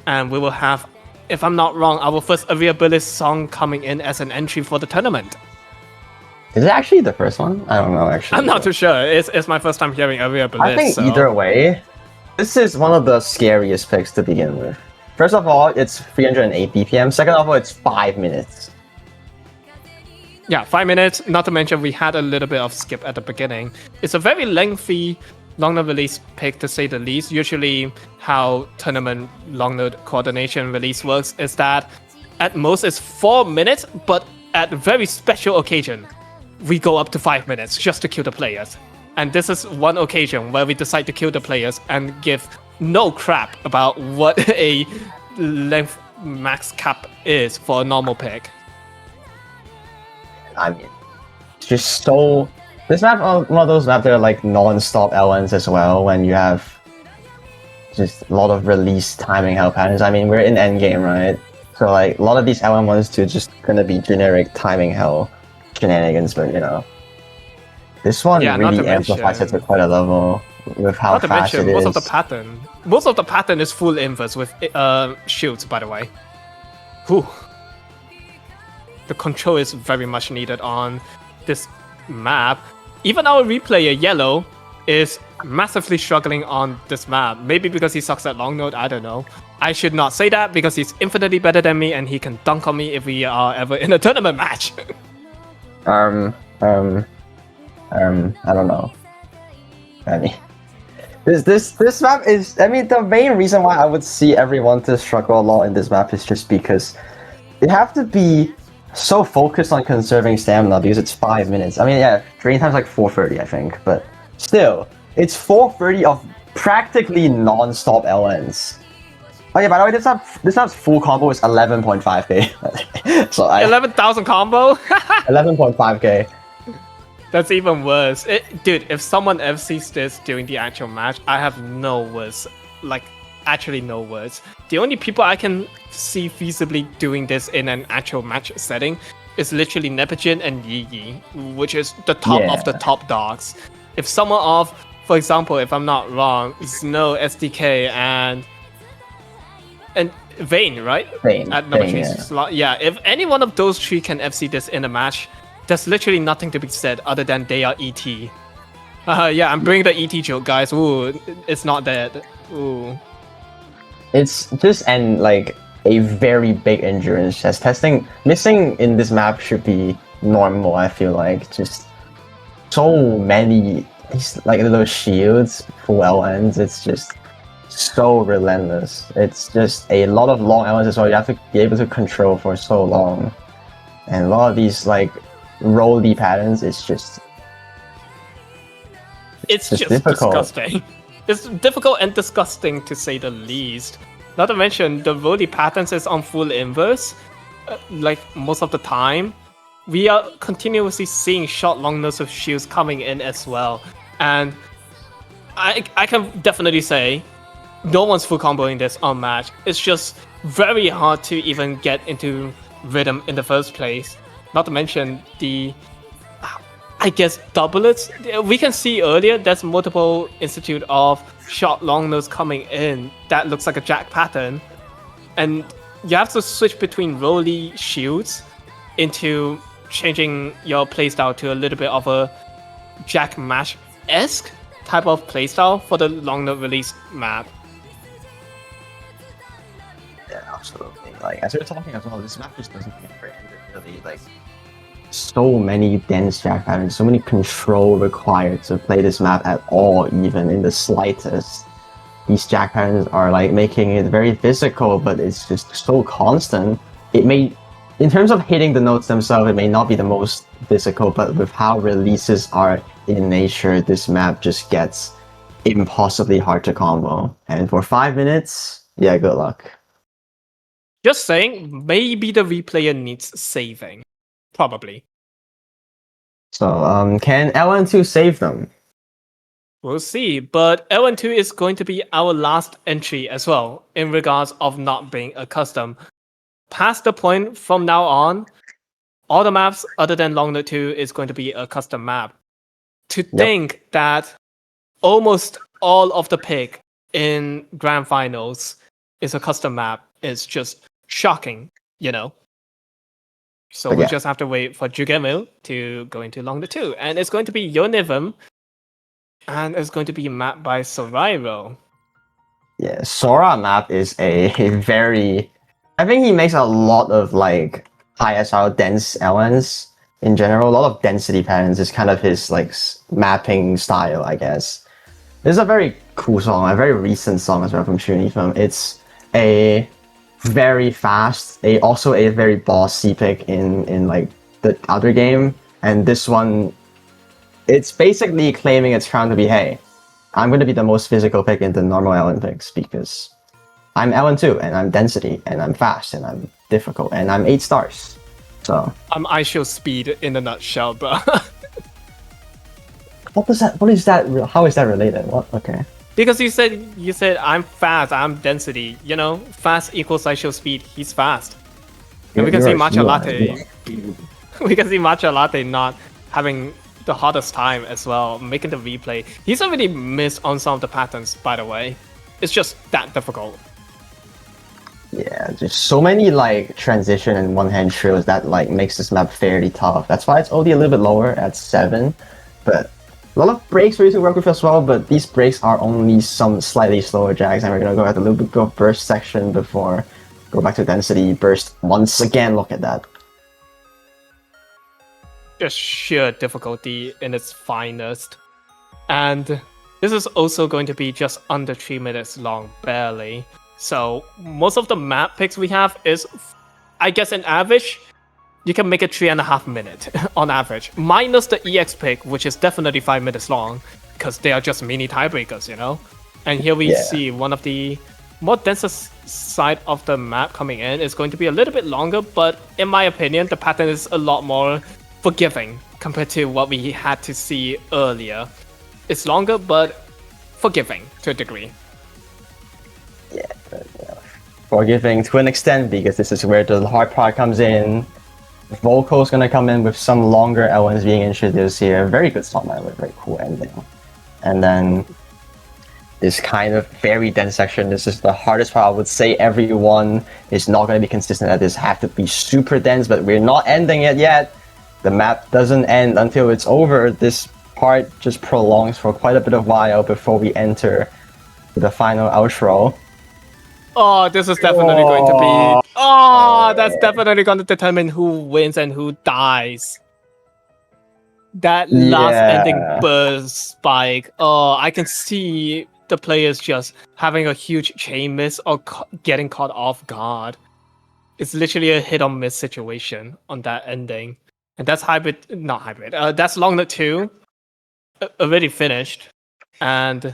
and we will have, if I'm not wrong, our first Ariabilis song coming in as an entry for the tournament. Is it actually the first one? I don't know, actually. I'm not too sure. It's my first time hearing Ariabilis. I think so. either way, this is one of the scariest picks to begin with. First of all, it's 308 BPM. Second of all, it's 5 minutes. Yeah, 5 minutes. Not to mention we had a little bit of skip at the beginning. It's a very lengthy long note release pick, to say the least. Usually how tournament long note coordination release works is that at most it's 4 minutes, but at a very special occasion, we go up to 5 minutes just to kill the players. And this is one occasion where we decide to kill the players and give no crap about what a length max cap is for a normal pick. I mean, it's just so... This map, one of those maps that are like non-stop LNs as well, when you have just a lot of release timing hell patterns. I mean, we're in endgame, right? So like, a lot of these LN ones too just gonna be generic timing hell shenanigans, but you know. This one really amplifies it to quite a level with how fast it is. Most of the pattern is full inverse with shields, by the way. Whew. The control is very much needed on this map. Even our replayer, Yellow, is massively struggling on this map. Maybe because he sucks at long note, I don't know. I should not say that because he's infinitely better than me and he can dunk on me if we are ever in a tournament match. I don't know. I mean, this map is... I mean, the main reason why I would see everyone to struggle a lot in this map is just because they have to be so focused on conserving stamina because it's 5 minutes. I mean, yeah, training time's like 4:30, I think, but still, it's 4:30 of practically non-stop LNs. Oh yeah, by the way, this map's full combo is 11.5k. So 11,000 combo? 11.5k. That's even worse. Dude, if someone FCs this during the actual match, I have no words. Like, actually no words. The only people I can see feasibly doing this in an actual match setting is literally Nepogin and Yi, which is the top of the top dogs. If someone of, for example, if I'm not wrong, Snow, SDK, and Vayne, right? Vayne, at number 3 yeah. slot. Yeah, if any one of those three can FC this in a match, there's literally nothing to be said other than they are ET. Yeah, I'm bringing the ET joke, guys. Ooh, it's not dead. Ooh. It's just like a very big endurance test. Missing in this map should be normal, I feel like. Just so many, like those shields, full LNs, it's just so relentless. It's just a lot of long LNs as well. You have to be able to control for so long. And a lot of these like roly patterns, it's just difficult. Disgusting. It's difficult and disgusting to say the least. Not to mention the roly patterns is on full inverse. Like most of the time, we are continuously seeing short long notes of shields coming in as well. And I can definitely say no one's full comboing this on match. It's just very hard to even get into rhythm in the first place. Not to mention the, I guess, doublets. We can see earlier there's multiple institute of short long notes coming in that looks like a jack pattern. And you have to switch between roly shields into changing your playstyle to a little bit of a jack mash-esque type of playstyle for the long note release map. Yeah, absolutely. Like, as we were talking as well, this map just doesn't get really, like, so many dense jack patterns, so many control required to play this map at all, even in the slightest. These jack patterns are like making it very physical, but it's just so constant. It may, in terms of hitting the notes themselves, it may not be the most physical, but with how releases are in nature, this map just gets impossibly hard to combo. And for 5 minutes, yeah, good luck. Just saying, maybe the replayer needs saving. Probably. So, can LN2 save them? We'll see, but LN2 is going to be our last entry as well, in regards of not being a custom. Past the point from now on, all the maps other than Long Note 2 is going to be a custom map. To think that almost all of the pick in grand finals is a custom map is just shocking, you know. So we'll just have to wait for Jugemu to go into Long Note 2. And it's going to be Yonivum, and it's going to be mapped by Sorairo. Yeah, Sora map is a very... I think he makes a lot of like high SR dense elements in general. A lot of density patterns is kind of his like mapping style, I guess. This is a very cool song, a very recent song as well from Shunifum. It's a very fast, also a very bossy pick in like the other game, and this one, it's basically claiming its crown to be, hey, I'm going to be the most physical pick in the normal Olympics because I'm L2 and I'm density and I'm fast and I'm difficult and I'm 8 stars. So I'm ISO speed in a nutshell, bro. What is that? How is that related? What? Okay. Because you said I'm fast, I'm density. You know, fast equals ISO speed. He's fast. And we can see Matcha Latte. We can see Matcha Latte not having the hardest time as well, making the replay. He's already missed on some of the patterns, by the way. It's just that difficult. Yeah, just so many like transition and one-hand trills that like makes this map fairly tough. That's why it's only a little bit lower at 7, but a lot of breaks for you to work with as well, but these breaks are only some slightly slower jags, and we're gonna go at a little bit of burst section before go back to density burst once again. Look at that. Just sheer difficulty in its finest. And this is also going to be just under 3 minutes long, barely. So most of the map picks we have is, I guess, an average. You can make it 3.5 minutes on average, minus the EX pick, which is definitely 5 minutes long, because they are just mini tiebreakers, you know. And here we see one of the more denser side of the map coming in is going to be a little bit longer, but in my opinion, the pattern is a lot more forgiving compared to what we had to see earlier. It's longer, but forgiving to a degree. Yeah, but, forgiving to an extent, because this is where the hard part comes in. Volko's gonna come in with some longer elements being introduced here. Very good song, by the way, very cool ending. And then this kind of very dense section. This is the hardest part. I would say everyone is not going to be consistent at this. Have to be super dense, but we're not ending it yet. The map doesn't end until it's over. This part just prolongs for quite a bit of while before we enter the final outro. Oh, this is definitely going to be... Oh, that's definitely going to determine who wins and who dies. That last ending burst spike. Oh, I can see the players just having a huge chain miss or getting caught off guard. It's literally a hit or miss situation on that ending. And that's not hybrid. That's Long Note 2 already finished. And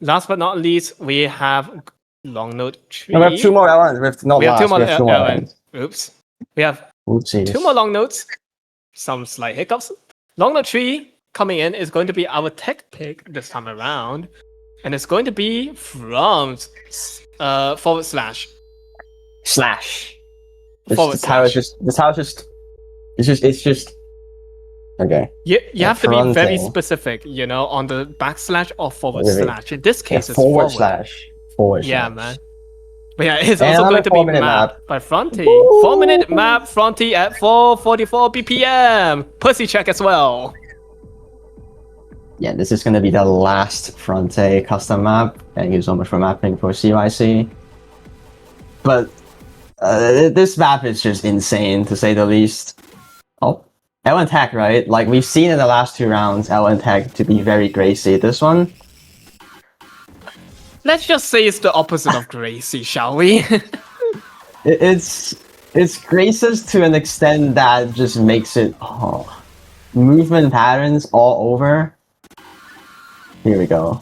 last but not least, we have Long Note 3. No, we have 2 more elements. We have 2 more elements. Oops. We have Oopsies. 2 more long notes. Some slight hiccups. Long Note 3 coming in is going to be our tech pick this time around. And it's going to be from forward slash. Forward slash. It's just okay. You have to be very specific, you know, on the backslash or forward slash. In this case, it's forward slash. Yeah, man. But yeah, it's also going to be mapped by Fronty. 4-minute map, Fronty at 444 BPM. Pussy check as well. Yeah, this is going to be the last Fronte custom map. Thank you so much for mapping for CYC. But this map is just insane, to say the least. Oh, Ellen Tech, right? Like, we've seen in the last 2 rounds, Ellen Tech to be very Gracie. This one? Let's just say it's the opposite of Gracie, shall we? It's Grace's to an extent that just makes it movement patterns all over. Here we go.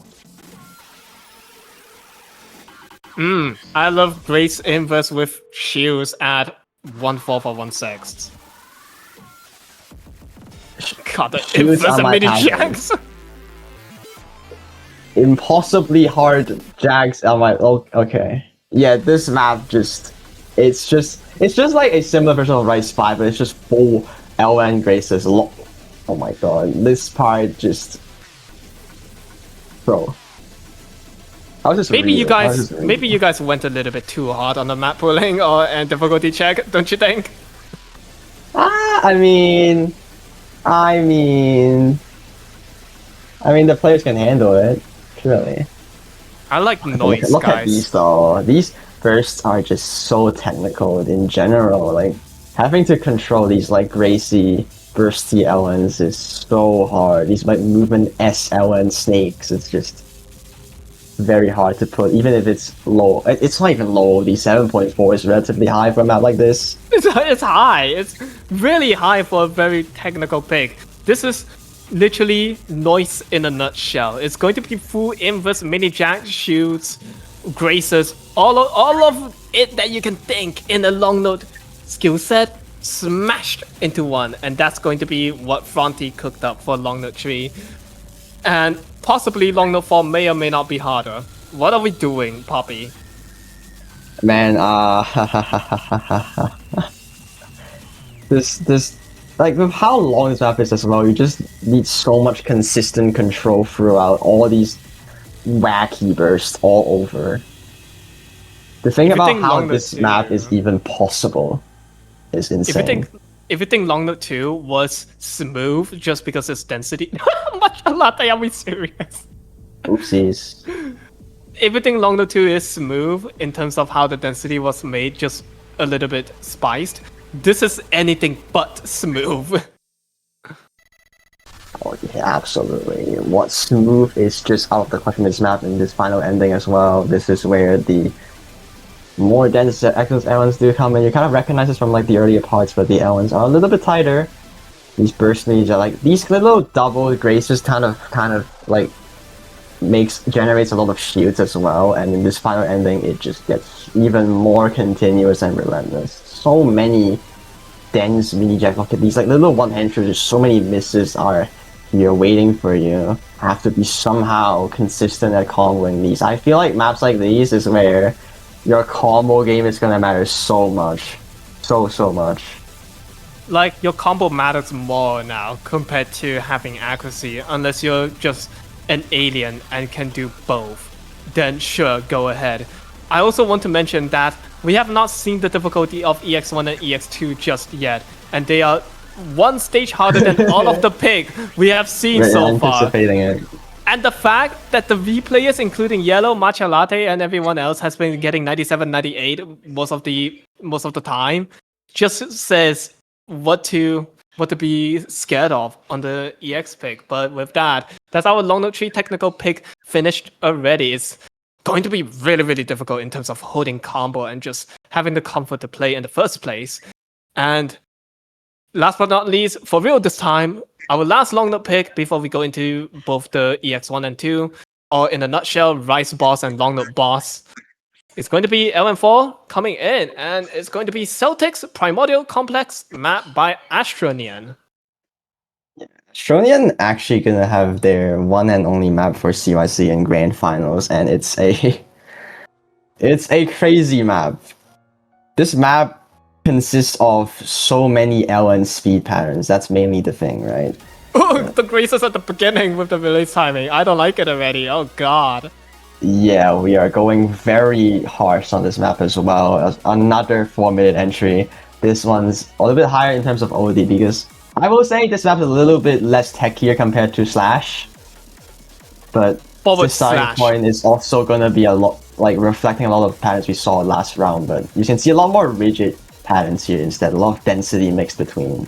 I love Grace inverse with shields at 1/4 or 1/6. God, the inverse of mini jacks. Impossibly hard jags on my... okay. Yeah, this map just... It's just like a similar version of Right Spy, but it's just full LN Graces. Oh my god, this part just, bro. I was just Maybe reading. you guys went a little bit too hard on the map pooling and difficulty check, don't you think? I mean, the players can handle it. Surely. I like noise, Look guys. at these though. These bursts are just so technical in general. Like having to control these like Gracie bursty LNs is so hard. These like movement SLN snakes. It's just very hard to put, even if it's low. It's not even low. The 7.4 is relatively high for a map like this. It's high. It's really high for a very technical pick. This is literally noise in a nutshell. It's going to be full inverse mini jack shoots, graces, all of it that you can think in a long note skill set smashed into one, and that's going to be what Fronty cooked up for long note 3. And possibly long note 4 may or may not be harder. What are we doing, Poppy? Man, this like with how long this map is as well, you just need so much consistent control throughout all these wacky bursts all over. The thing about how this map is even possible is insane. If you think long note 2 was smooth just because it's density, matcha latte, are we serious? Oopsies. If you think long note 2 is smooth in terms of how the density was made, just a little bit spiced, this is anything but smooth. Oh yeah, absolutely. What's smooth is just out of the question in this map in this final ending as well. This is where the more dense Excellence L1s do come in. You kind of recognize this from like the earlier parts, but the L1s are a little bit tighter. These burst needs are like these little double graces kind of like generates a lot of shields as well, and in this final ending it just gets even more continuous and relentless. So many dense mini jack. Look at these like little one-hand shooters. So many misses are here waiting for you. Have to be somehow consistent at comboing these. I feel like maps like these is where your combo game is gonna matter so much. So much. Like, your combo matters more now compared to having accuracy, unless you're just an alien and can do both. Then sure, go ahead. I also want to mention that we have not seen the difficulty of EX1 and EX2 just yet, and they are one stage harder than all of the pick we have seen so far. Anticipating it. And the fact that the V players, including Yellow, Matcha Latte, and everyone else, has been getting 97, 98 most of the time, just says what to be scared of on the EX pick. But with that, that's our long note 3 technical pick finished already. It's going to be really, really difficult in terms of holding combo and just having the comfort to play in the first place. And last but not least, for real this time, our last long note pick before we go into both the EX1 and 2, or in a nutshell, Rice Boss and Long Note Boss. It's going to be LM4 coming in, and it's going to be Celtic's Primordial Complex map by Astronian. Astronian actually gonna have their one and only map for CYC in Grand Finals, and it's a crazy map. This map consists of so many LN speed patterns. That's mainly the thing, right? Oh, the graces at the beginning with the release timing. I don't like it already. Oh god. Yeah, we are going very harsh on this map as well. Another 4-minute entry. This one's a little bit higher in terms of OD because I will say this map is a little bit less techier compared to Slash. But the starting point is also gonna be a lot like reflecting a lot of patterns we saw last round, but you can see a lot more rigid patterns here instead, a lot of density mixed between.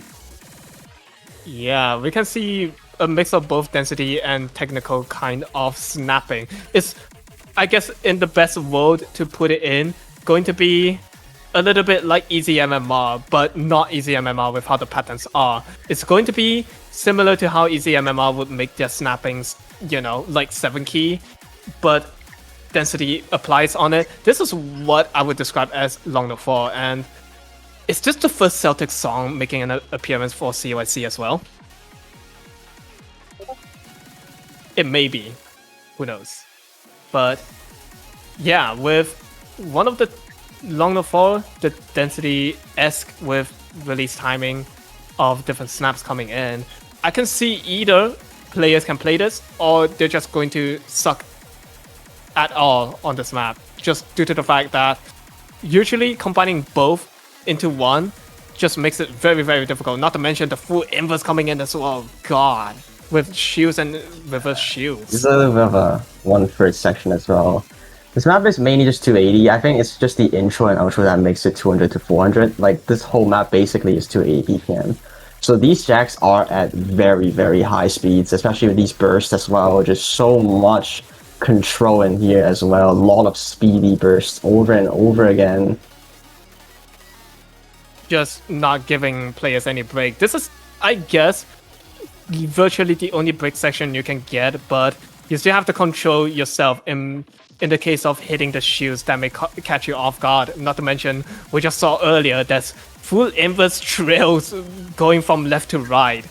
Yeah, we can see a mix of both density and technical kind of snapping. It's, I guess, in the best world to put it in, going to be a little bit like easy MMR, but not easy MMR with how the patterns are. It's going to be similar to how easy MMR would make their snappings, you know, like 7 key, but density applies on it. This is what I would describe as Long Note 4, and is this the first Celtic song making an appearance for CYC as well? It may be. Who knows? But yeah, with one of the Long Note 4, the density-esque with release timing of different snaps coming in, I can see either players can play this or they're just going to suck at all on this map, just due to the fact that usually combining both into one just makes it very, very difficult. Not to mention the full inverse coming in as well. God, with shields and reverse shields. It's a little bit of a 1/3 section as well. This map is mainly just 280. I think it's just the intro and outro that makes it 200 to 400. Like, this whole map basically is 280 BPM. So these jacks are at very, very high speeds, especially with these bursts as well. Just so much control in here as well. A lot of speedy bursts over and over again. Just not giving players any break. This is, I guess, virtually the only break section you can get, but you still have to control yourself in the case of hitting the shields that may catch you off guard. Not to mention, we just saw earlier, there's full inverse trails going from left to right.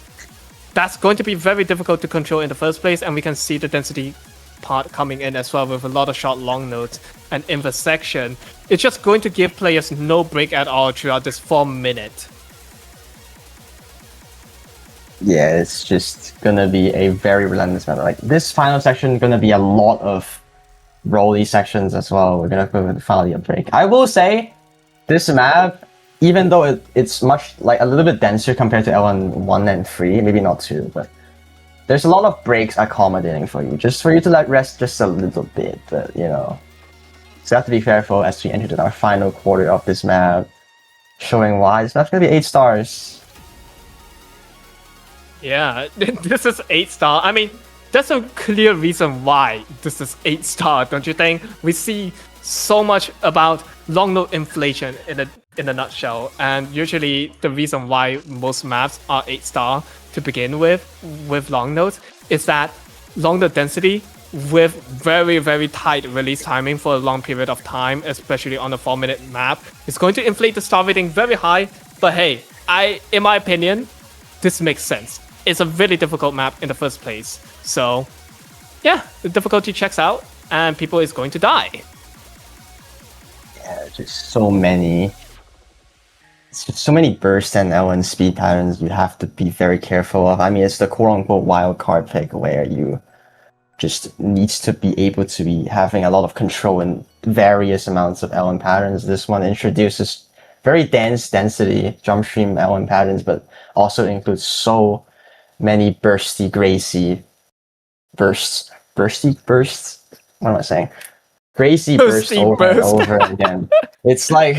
That's going to be very difficult to control in the first place, and we can see the density part coming in as well with a lot of short long notes and inverse section. It's just going to give players no break at all throughout this 4 minute. Yeah, it's just gonna be a very relentless map. Like, this final section gonna be a lot of rolly sections as well. We're gonna go with finally a break. I will say, this map, even though it's much, like, a little bit denser compared to L1 1 and 3, maybe not 2, but there's a lot of breaks accommodating for you, just for you to let rest just a little bit, but, you know. So you have to be careful as we enter our final quarter of this map, showing why this map's gonna be 8 stars. Yeah, this is 8 star. I mean, there's a clear reason why this is 8 star, don't you think? We see so much about long note inflation in a nutshell, and usually the reason why most maps are 8 star to begin with long notes is that long note density with very, very tight release timing for a long period of time, especially on a 4 minute map, is going to inflate the star rating very high. But hey, in my opinion, this makes sense. It's a really difficult map in the first place. So yeah, the difficulty checks out and people is going to die. Yeah, just so many bursts and L1 speed patterns you have to be very careful of. I mean, it's the quote-unquote wild card pick where you just needs to be able to be having a lot of control in various amounts of L1 patterns. This one introduces very dense density jump stream L1 patterns, but also includes so many bursty, gracie bursts. What am I saying? Crazy bursts over and over again. It's like,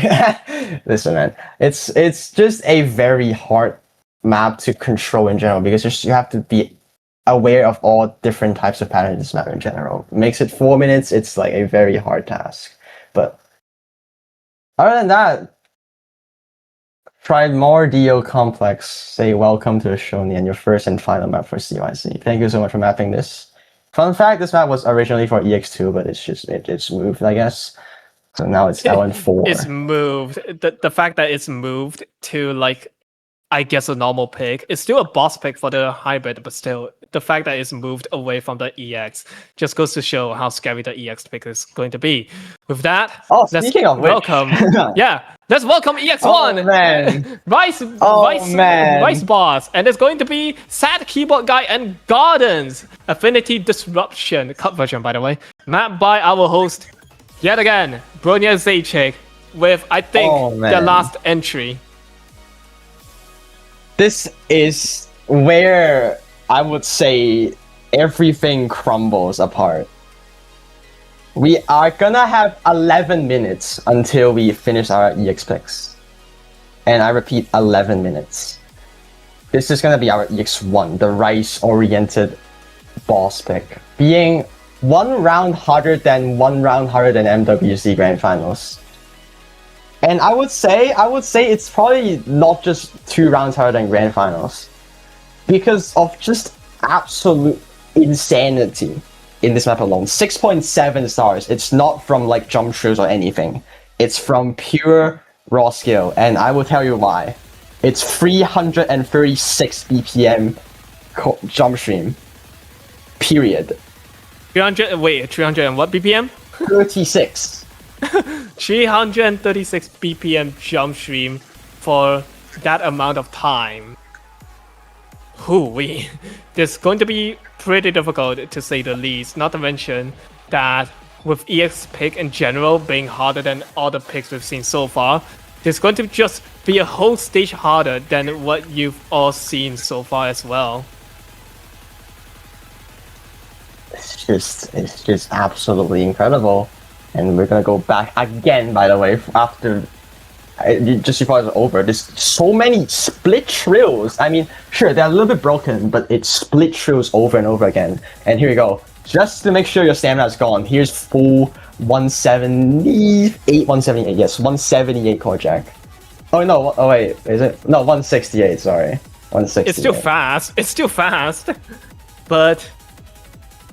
listen, man. It's just a very hard map to control in general because you have to be aware of all different types of patterns in this map in general. It makes it 4 minutes. It's like a very hard task. But other than that, Primordial Complex, say welcome to the Shoni and your first and final map for CYC. Thank you so much for mapping this. Fun fact, this map was originally for EX2, but it's moved, I guess. So now it's L4. It's moved. The fact that it's moved to, like, I guess a normal pick. It's still a boss pick for the hybrid, but still, the fact that it's moved away from the EX just goes to show how scary the EX pick is going to be. With that, speaking of welcome. Let's welcome EX1. Oh, man. Vice boss, and it's going to be Sad Keyboard Guy and Gardens Affinity Disruption cut version, by the way, mapped by our host yet again, Bronya Zaychik, with I think the last entry. This is where I would say everything crumbles apart. We are gonna have 11 minutes until we finish our EX picks. And I repeat, 11 minutes. This is gonna be our EX1, the rice-oriented boss pick. Being 1 round harder than MWC Grand Finals. And I would say it's probably not just 2 rounds harder than Grand Finals. Because of just absolute insanity in this map alone. 6.7 stars. It's not from like jump shoes or anything. It's from pure raw skill. And I will tell you why. It's 336 BPM jump stream. Period. 300 and what BPM? 36. 336 BPM jump stream for that amount of time. Hoo-wee. This is going to be pretty difficult to say the least, not to mention that with EX pick in general being harder than all the picks we've seen so far, there's going to just be a whole stage harder than what you've all seen so far as well. It's just absolutely incredible. And we're gonna go back again, by the way, after just before it's over. There's so many split trills. I mean, sure, they're a little bit broken, but it's split trills over and over again. And here we go. Just to make sure your stamina is gone, here's full 178, yes, 178 core jack. Oh no, oh wait, is it? No, 168, sorry. 168. It's still fast. It's still fast. But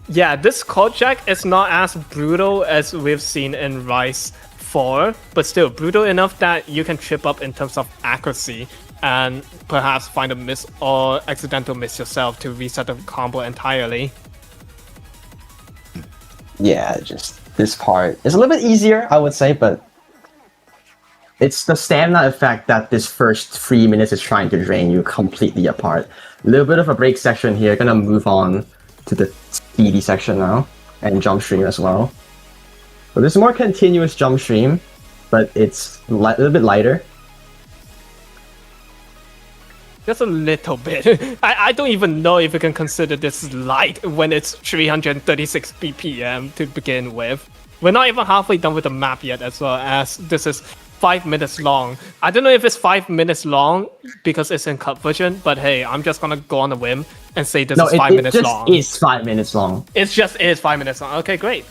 yeah, this core jack is not as brutal as we've seen in Rise 4, but still brutal enough that you can trip up in terms of accuracy and perhaps find a miss or accidental miss yourself to reset the combo entirely. Yeah, just this part is a little bit easier, I would say, but it's the stamina effect that this first 3 minutes is trying to drain you completely apart. A little bit of a break section here, gonna move on to the speedy section now, and jump stream as well. So this is more continuous jump stream, but it's a little bit lighter. Just a little bit. I don't even know if you can consider this light when it's 336 BPM to begin with. We're not even halfway done with the map yet, as well as this is 5 minutes long. I don't know if it's 5 minutes long because it's in cut version, but hey, I'm just gonna go on a whim and say this is 5 minutes long. It just is 5 minutes long. It just is 5 minutes long. Okay, great.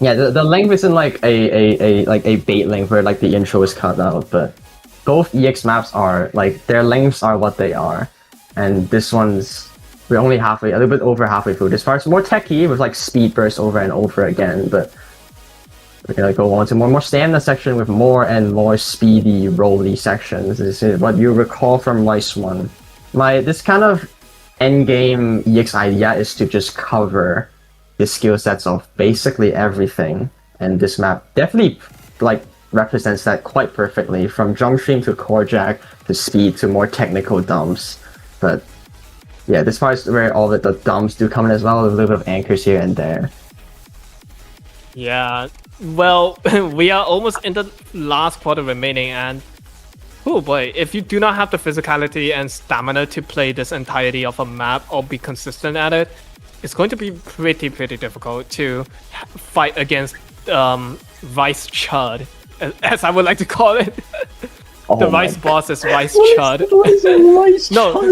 Yeah, the length isn't like a bait length where like the intro is cut out, but both EX maps are like their lengths are what they are, and this one's we're only halfway, a little bit over halfway through. This part's more techy with like speed bursts over and over again, but we're gonna go on to more stamina section with more and more speedy rolly sections. This is what you recall from Rise 1. This kind of endgame EX idea is to just cover the skill sets of basically everything, and this map definitely like represents that quite perfectly, from jump stream to core jack to speed to more technical dumps. But yeah, this part is where all the dumps do come in as well, a little bit of anchors here and there. Yeah, well, we are almost in the last quarter remaining, and oh boy, if you do not have the physicality and stamina to play this entirety of a map or be consistent at it, it's going to be pretty difficult to fight against Vice Chud, as I would like to call it. The Vice boss is Vice Chud.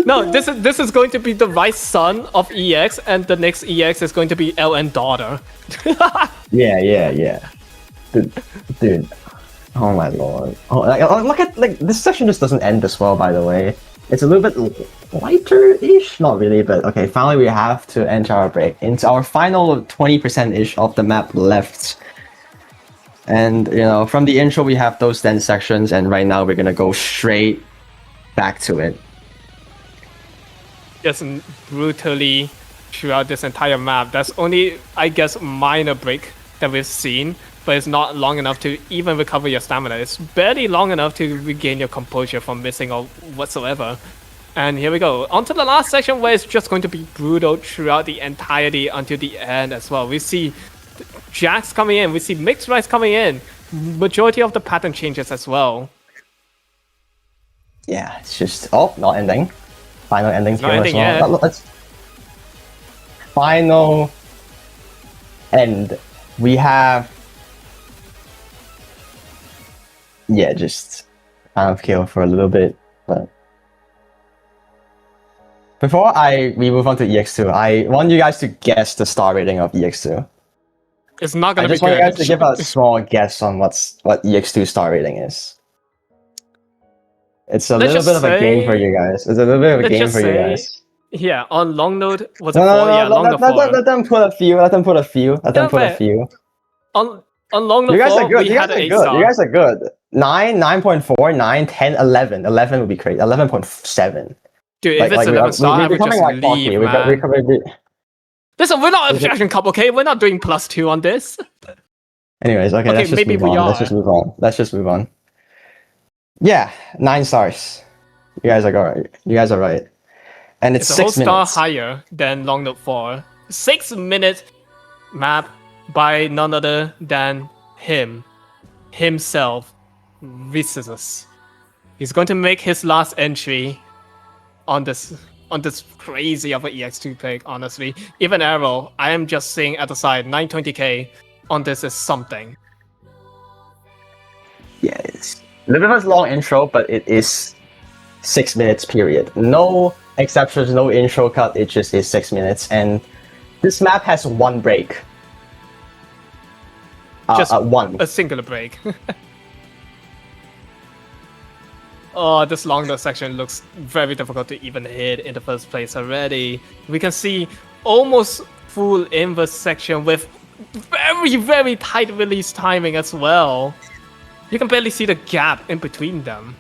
No, this is going to be the Vice son of EX, and the next EX is going to be LN daughter. Yeah. Dude. Oh my lord. Oh, look at this session just doesn't end this well, by the way. It's a little bit lighter-ish, not really, but okay. Finally, we have to enter our break into our final 20%-ish of the map left. And you know, from the intro, we have those 10 sections, and right now we're gonna go straight back to it. Just brutally throughout this entire map. That's only, I guess, minor break that we've seen, but it's not long enough to even recover your stamina. It's barely long enough to regain your composure from missing or whatsoever. And here we go. On to the last section where it's just going to be brutal throughout the entirety until the end as well. We see Jacks coming in, we see Mixed Rice coming in. Majority of the pattern changes as well. Yeah, it's just... Oh, not ending. Final ending here as well. Let's... Final end. We have... Yeah, just kind of kill for a little bit, but before we move on to EX2, I want you guys to guess the star rating of EX2. It's not gonna be good. I just want you guys to give a small guess on what EX2 star rating is. It's a little bit of a game for you guys. It's a little bit of a game for you guys. Yeah, on long note was a 4. Yeah, long note 4. Let them put a few. Let them put a few. On long note 4, you guys are good. You guys are good. 9, 9.4, 9, 10, 11. 11 would be great. 11.7. Dude, if it's 11 star, I would just leave, man. Listen, we're not Objection Cup, okay? We're not doing +2 on this. Anyways, okay, Okay, let's just maybe move we on. Let's are. just move on. Let's just move on. Yeah, 9 stars. You guys are right. You guys are right. And it's It's a whole 6 star minutes. higher than Long Note 4. 6 minute map by none other than himself, Vysis. He's going to make his last entry on this crazy of an EX2 pick, honestly. Even Arrow, I am just seeing at the side, 920k on this is something. Yeah, it's a little bit of a long intro, but it is 6 minutes period. No exceptions, no intro cut, it just is 6 minutes. And this map has one break. Just one. a singular break. Oh, this longer section looks very difficult to even hit in the first place already. We can see almost full inverse section with very, very tight release timing as well. You can barely see the gap in between them.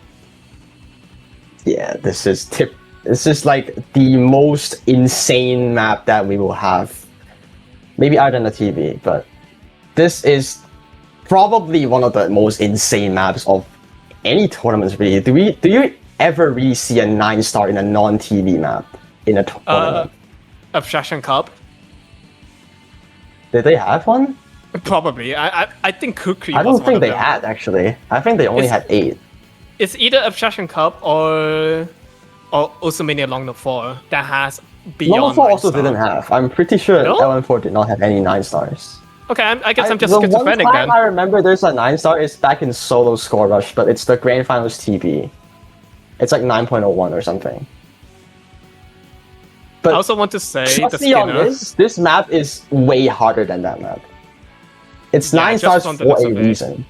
Yeah, this is like the most insane map that we will have. Maybe other than the TV, but this is probably one of the most insane maps of any tournaments really. Do you ever really see a 9-star in a non-TV map in a tournament? Obsession Cup? Did they have one? Probably. I think Kukri I was don't think one they of them. had actually. I think they only had 8. It's either Obsession Cup or Osumania Long Note 4 that has beyond Number 4 also 9 star. didn't have. I'm pretty sure No? LN4 did not have any 9 stars. Okay, I guess I'm just the one schizophrenic time then. I remember there's a 9-star is back in Solo Score Rush, but it's the Grand Finals TB. It's like 9.01 or something. But I also want to say the trust me on Skinner. this map is way harder than that map. It's Yeah, 9 just stars from the for looks a of it. reason.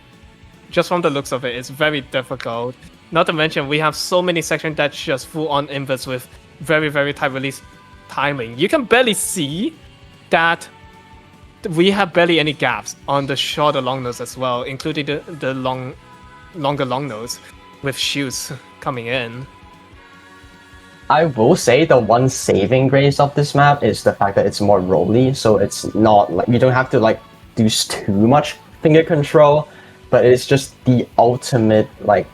Just from the looks of it, it's very difficult. Not to mention, we have so many sections that's just full-on inverts with very, very tight release timing. You can barely see that we have barely any gaps on the shorter long nodes as well, including the longer long nodes with shoots coming in. I will say the one saving grace of this map is the fact that it's more rolly, so it's not like you don't have to like do too much finger control, but it's just the ultimate like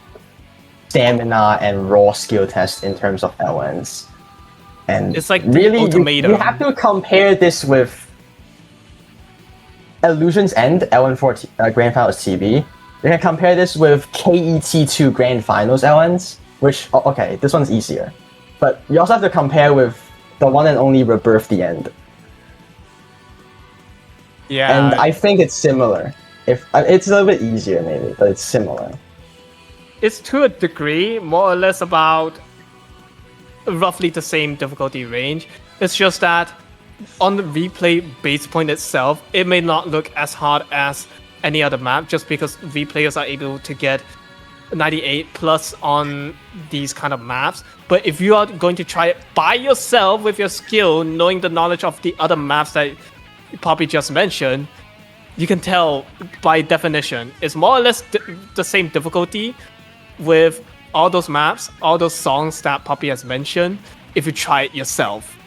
stamina and raw skill test in terms of LNs. And It's like the really, ultimatum. you have to compare this with Illusion's End, LN4 Grand Finals TB. You can compare this with KET2 Grand Finals LNs, which, okay, this one's easier. But you also have to compare with the one and only Rebirth the End. Yeah. And I think it's similar. It's a little bit easier maybe, but it's similar. It's to a degree more or less about roughly the same difficulty range. It's just that on the replay base point itself, it may not look as hard as any other map just because replayers are able to get 98 plus on these kind of maps. But if you are going to try it by yourself with your skill, knowing the knowledge of the other maps that Poppy just mentioned, you can tell by definition it's more or less the same difficulty with all those maps, all those songs that Poppy has mentioned, if you try it yourself.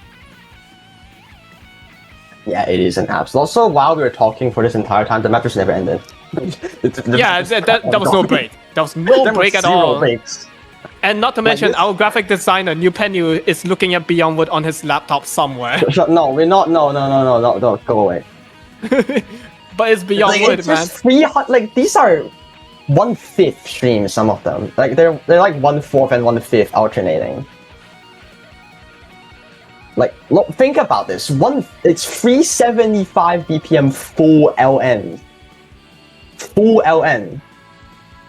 Yeah, it is an absolute. Also, while we were talking for this entire time, the map just never ended. Yeah, that was no break. There was no There break was at zero all. breaks. And not to mention, this- our graphic designer, New Penu, is looking at Beyondwood on his laptop somewhere. No, we're not. No, go away. But it's Beyondwood, it's man. just like these are 1/5 streams. Some of them, like they're like 1/4 and 1/5 alternating. Like, look, think about this. It's 375 BPM full LN. Full LN.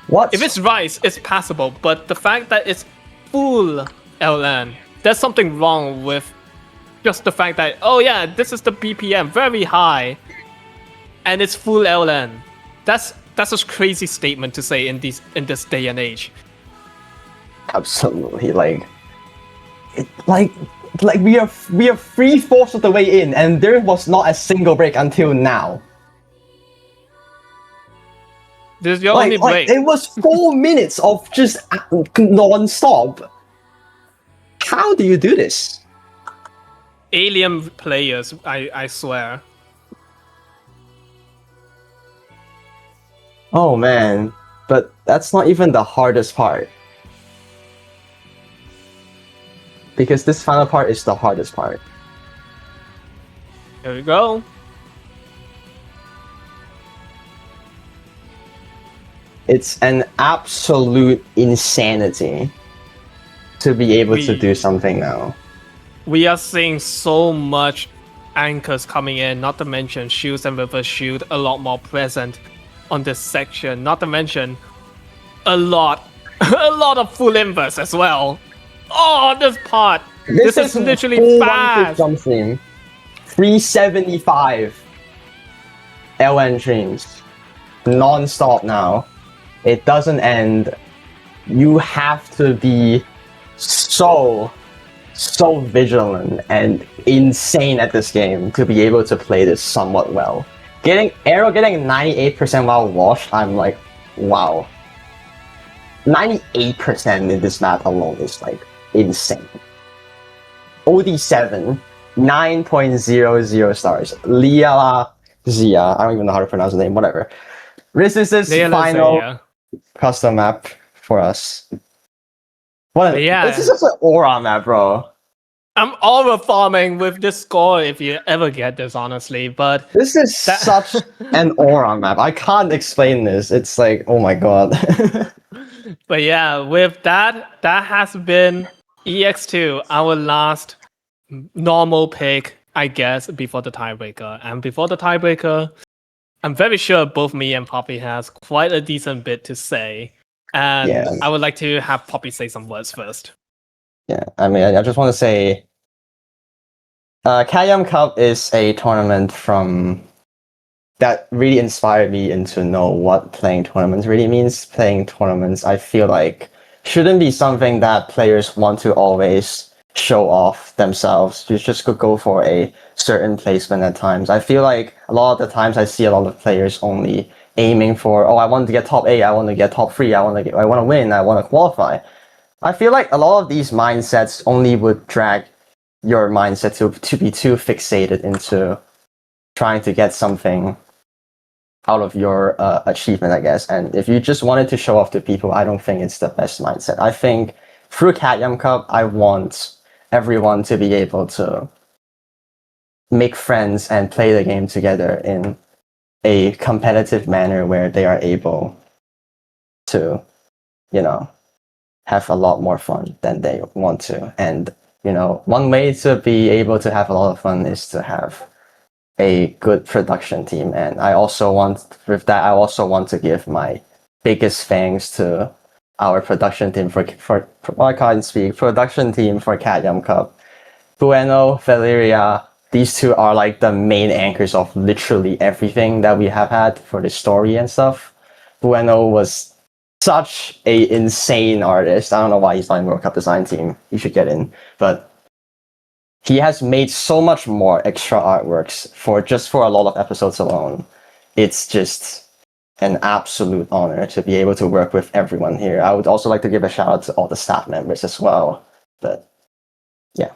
What? If it's Rise, it's passable, but the fact that it's full LN, there's something wrong with just the fact that, oh yeah, this is the BPM, very high, and it's full LN. That's a crazy statement to say in this day and age. Absolutely, like we are 3/4 of the way in, and there was not a single break until now. This is your only break. It was 4 minutes of just non-stop. How do you do this? Alien players, I swear. Oh man, but that's not even the hardest part. Because this final part is the hardest part. Here we go. It's an absolute insanity to be able to do something now. We are seeing so much anchors coming in, not to mention shields and reverse shield a lot more present on this section, not to mention a lot of full inverse as well. Oh, this part. This is literally fast. Jump stream. 375 LN streams. Non-stop now. It doesn't end. You have to be so vigilant and insane at this game to be able to play this somewhat well. Arrow getting 98% while washed, I'm like, wow. 98% in this map alone is like insane. OD7, 9.00 stars. Zia, I don't even know how to pronounce the name, whatever. This is his final custom map for us. This is just an aura map, bro. I'm aura farming with this score if you ever get this, honestly, but... This is such an aura map. I can't explain this. It's like, oh my god. But yeah, with that has been EX2, our last normal pick, I guess, before the tiebreaker. And before the tiebreaker, I'm very sure both me and Poppy has quite a decent bit to say. And I would like to have Poppy say some words first. Yeah, I mean, I just want to say, Katyam Cup is a tournament that really inspired me into know what playing tournaments really means. Playing tournaments, I feel like, shouldn't be something that players want to always show off themselves. You just could go for a certain placement at times. I feel like a lot of the times I see a lot of players only aiming for, I want to get top 8, I want to get top 3, I want to win, I want to qualify. I feel like a lot of these mindsets only would drag your mindset to be too fixated into trying to get something out of your achievement, I guess. And if you just wanted to show off to people, I don't think it's the best mindset. I think through Katyam Cup, I want everyone to be able to make friends and play the game together in a competitive manner where they are able to, have a lot more fun than they want to. And, one way to be able to have a lot of fun is to have a good production team. And I also want to give my biggest thanks to our production team for I can't speak, production team for Katyam Cup. Bueno, Valeria, these two are like the main anchors of literally everything that we have had for the story and stuff. Bueno was such a insane artist. I don't know why he's not in World Cup design team. He should get in. But he has made so much more extra artworks for a lot of episodes alone. It's just an absolute honor to be able to work with everyone here. I would also like to give a shout out to all the staff members as well. But yeah.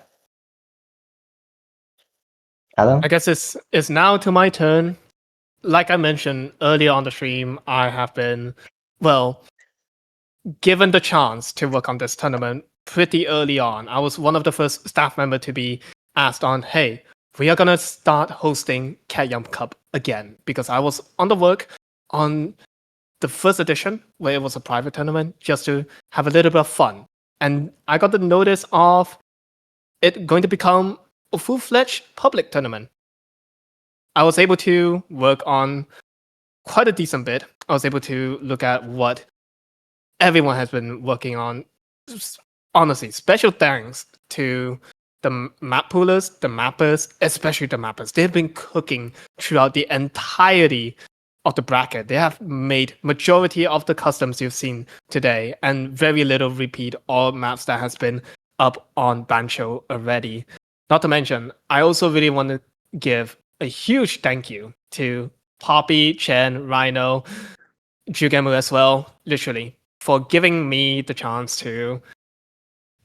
Adam? I guess it's now to my turn. Like I mentioned earlier on the stream, I have been, given the chance to work on this tournament pretty early on. I was one of the first staff members to be asked on, hey, we are going to start hosting Katyam Cup again, because I was on the work on the first edition where it was a private tournament just to have a little bit of fun. And I got the notice of it going to become a full-fledged public tournament. I was able to work on quite a decent bit. I was able to look at what everyone has been working on. Honestly, special thanks to the map poolers, the mappers, especially the mappers. They've been cooking throughout the entirety of the bracket. They have made majority of the customs you've seen today, and very little repeat all maps that has been up on Bancho already. Not to mention, I also really want to give a huge thank you to Poppy, Chen, Rhino, Jugemu as well, literally, for giving me the chance to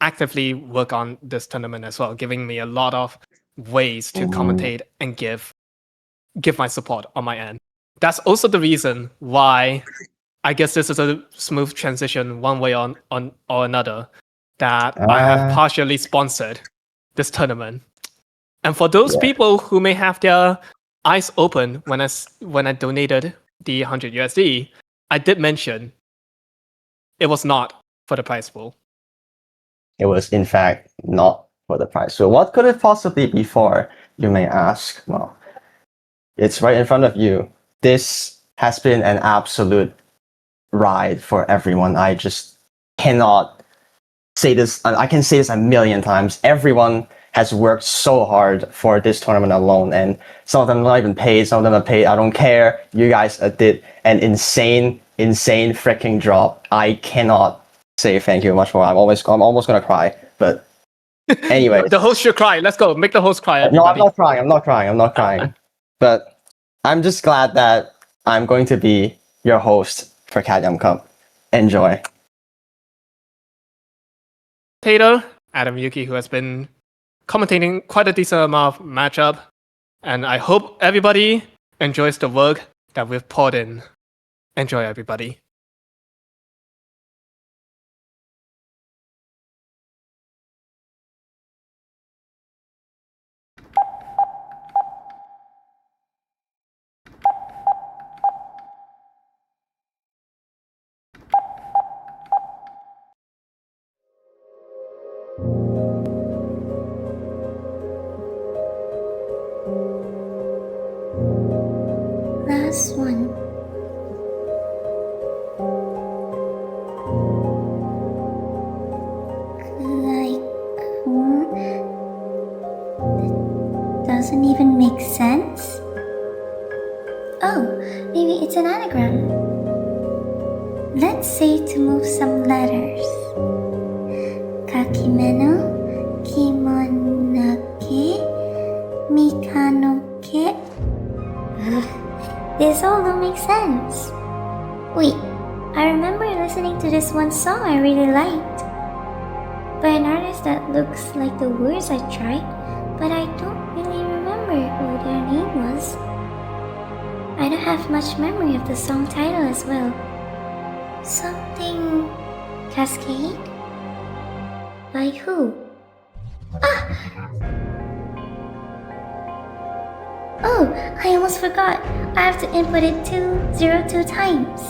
actively work on this tournament as well, giving me a lot of ways to commentate and give my support on my end. that's also the reason why I guess this is a smooth transition one way on or another, that I have partially sponsored this tournament. And for those people who may have their eyes open when I donated the 100 USD, I did mention it was not for the prize pool. It was in fact not for the prize. So what could it possibly be for, you may ask? Well, it's right in front of you. This has been an absolute ride for everyone. I just cannot say this. I can say this a million times. Everyone has worked so hard for this tournament alone, and some of them not even paid, some of them are paid. I don't care. You guys did an insane freaking drop. I cannot say thank you much more. I'm almost gonna cry. But anyway, the host should cry. Let's go. Make the host cry. Everybody. No, I'm not crying. But I'm just glad that I'm going to be your host for Cat Yum Cup. Enjoy. Tato, Adam Yuki, who has been commentating quite a decent amount of matchup, and I hope everybody enjoys the work that we've poured in. Enjoy, everybody. Last one. Like, that doesn't even make sense. Oh, maybe it's an anagram. Let's say to move some letters. Kakimeno, kimonake, mikanoke. This all don't make sense. Wait, I remember listening to this one song I really liked by an artist that looks like the words I tried, but I don't really remember who their name was. I don't have much memory of the song title as well. Something Cascade? By who? Oh, I almost forgot. I have to input it 202 times.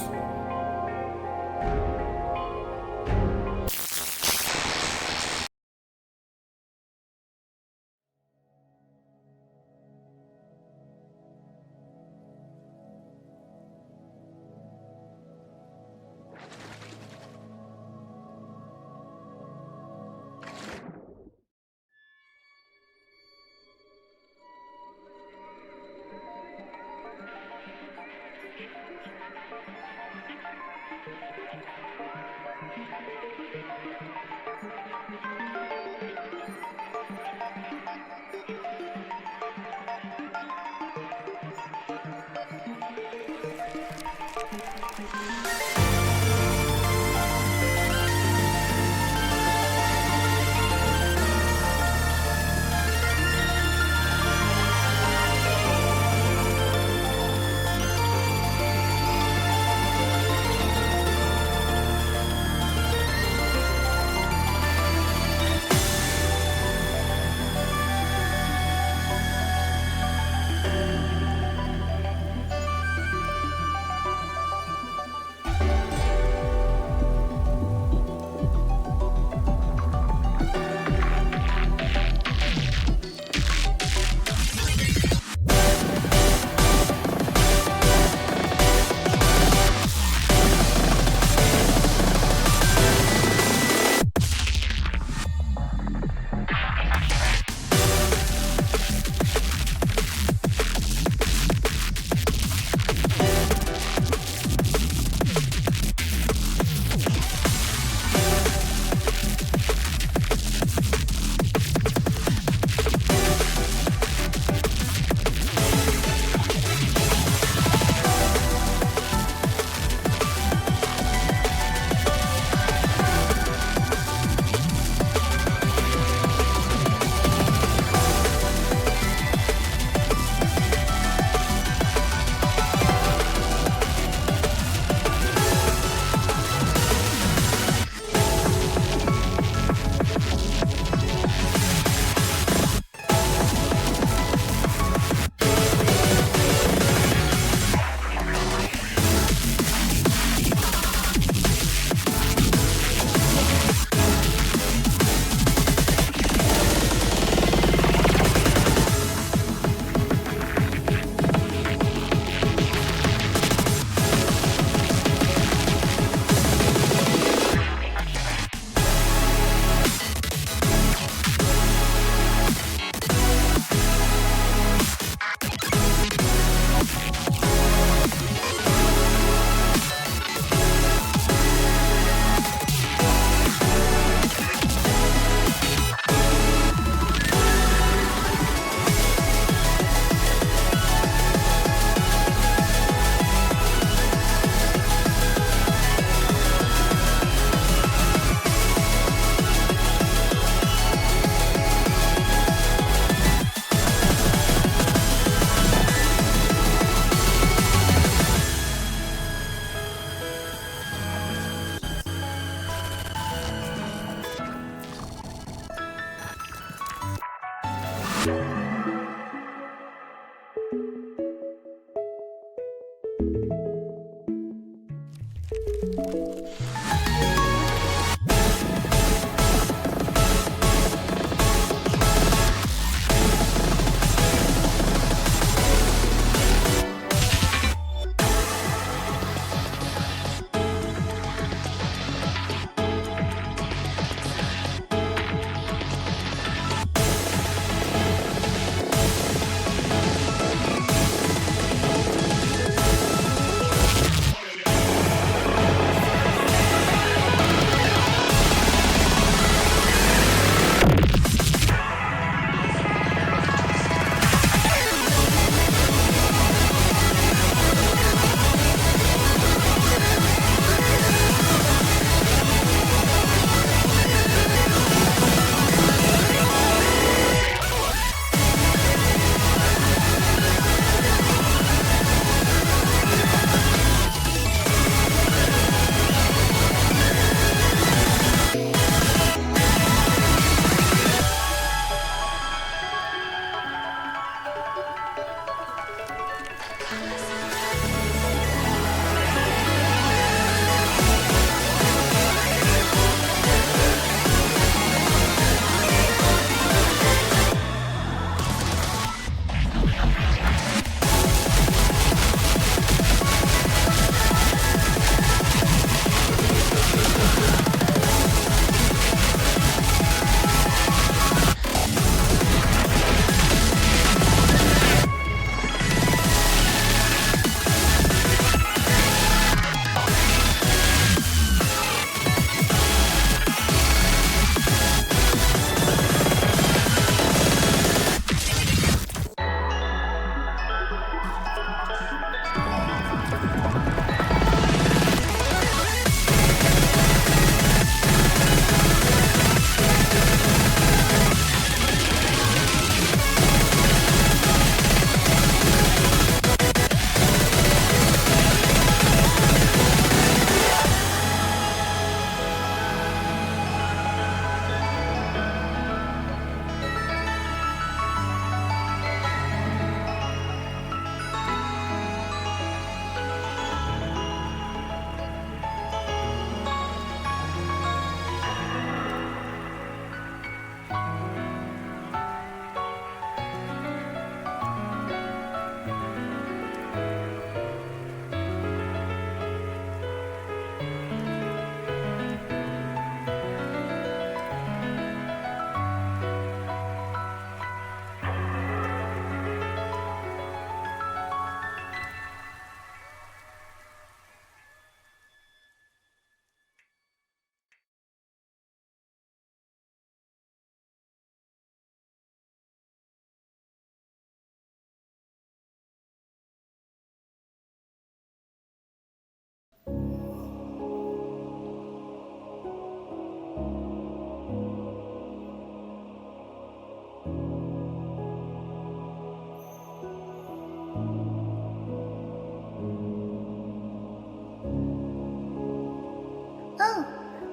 Oh,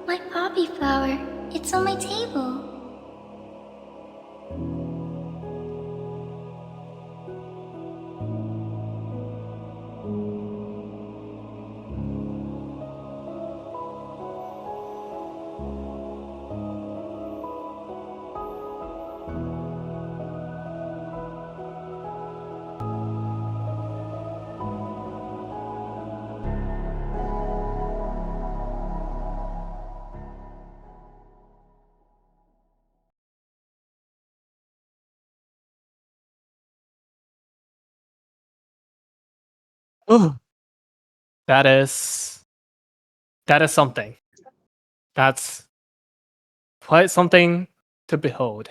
my poppy flower. It's on my table. Ooh, that is something. That's quite something to behold.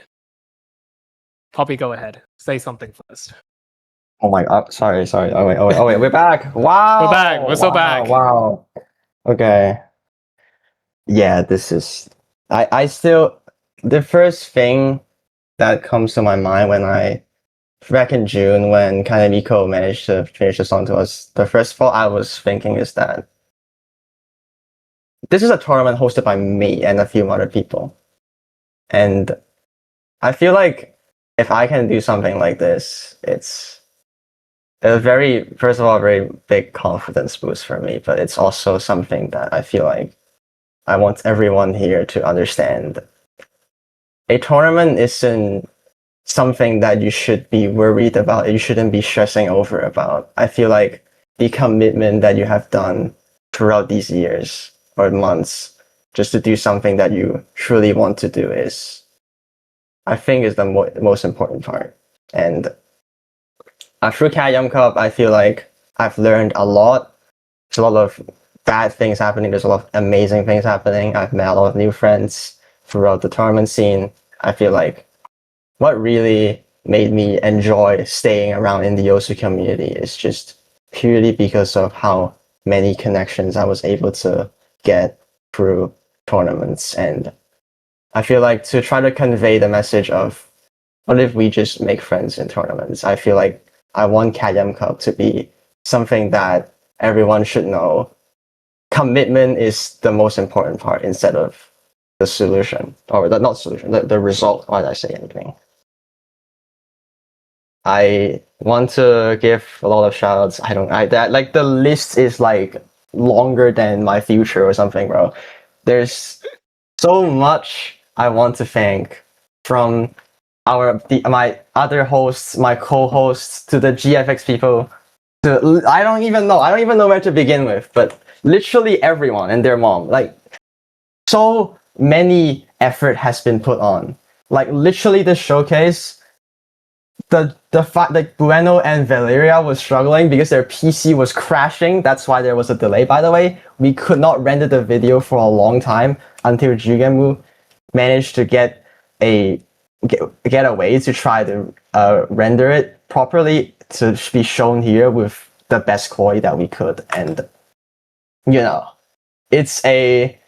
Poppy, go ahead. Say something first. Oh my god, sorry. Oh wait, we're back. Wow. We're back. We're so back. Wow. Okay. Yeah, this is I still the first thing that comes to my mind when I back in June when Kaneko managed to finish the song to us, the first thought I was thinking is that this is a tournament hosted by me and a few other people. And I feel like if I can do something like this, it's a first of all, a very big confidence boost for me, but it's also something that I feel like I want everyone here to understand. A tournament isn't something that you should be worried about, you shouldn't be stressing over about. I feel like the commitment that you have done throughout these years or months just to do something that you truly want to do is, I think, is the most important part. And through Cat Yum Cup, I feel like I've learned a lot. There's a lot of bad things happening. There's a lot of amazing things happening. I've met a lot of new friends throughout the tournament scene. I feel like what really made me enjoy staying around in the Yosu community is just purely because of how many connections I was able to get through tournaments. And I feel like to try to convey the message of what if we just make friends in tournaments, I feel like I want Cat Yum Cup to be something that everyone should know. Commitment is the most important part instead of the solution, or the not solution, the result. Why did I say anything? I want to give a lot of shoutouts. That like the list is like longer than my future or something, bro. There's so much I want to thank, from my other hosts, my co-hosts, to the GFX people. I don't even know where to begin with, but literally everyone and their mom. Like, so many effort has been put on. Like, literally the showcase, the fact that Bueno and Valeria was struggling because their PC was crashing. That's why there was a delay, by the way. We could not render the video for a long time until Jugemu managed to get a way to try to render it properly to be shown here with the best quality that we could. And it's a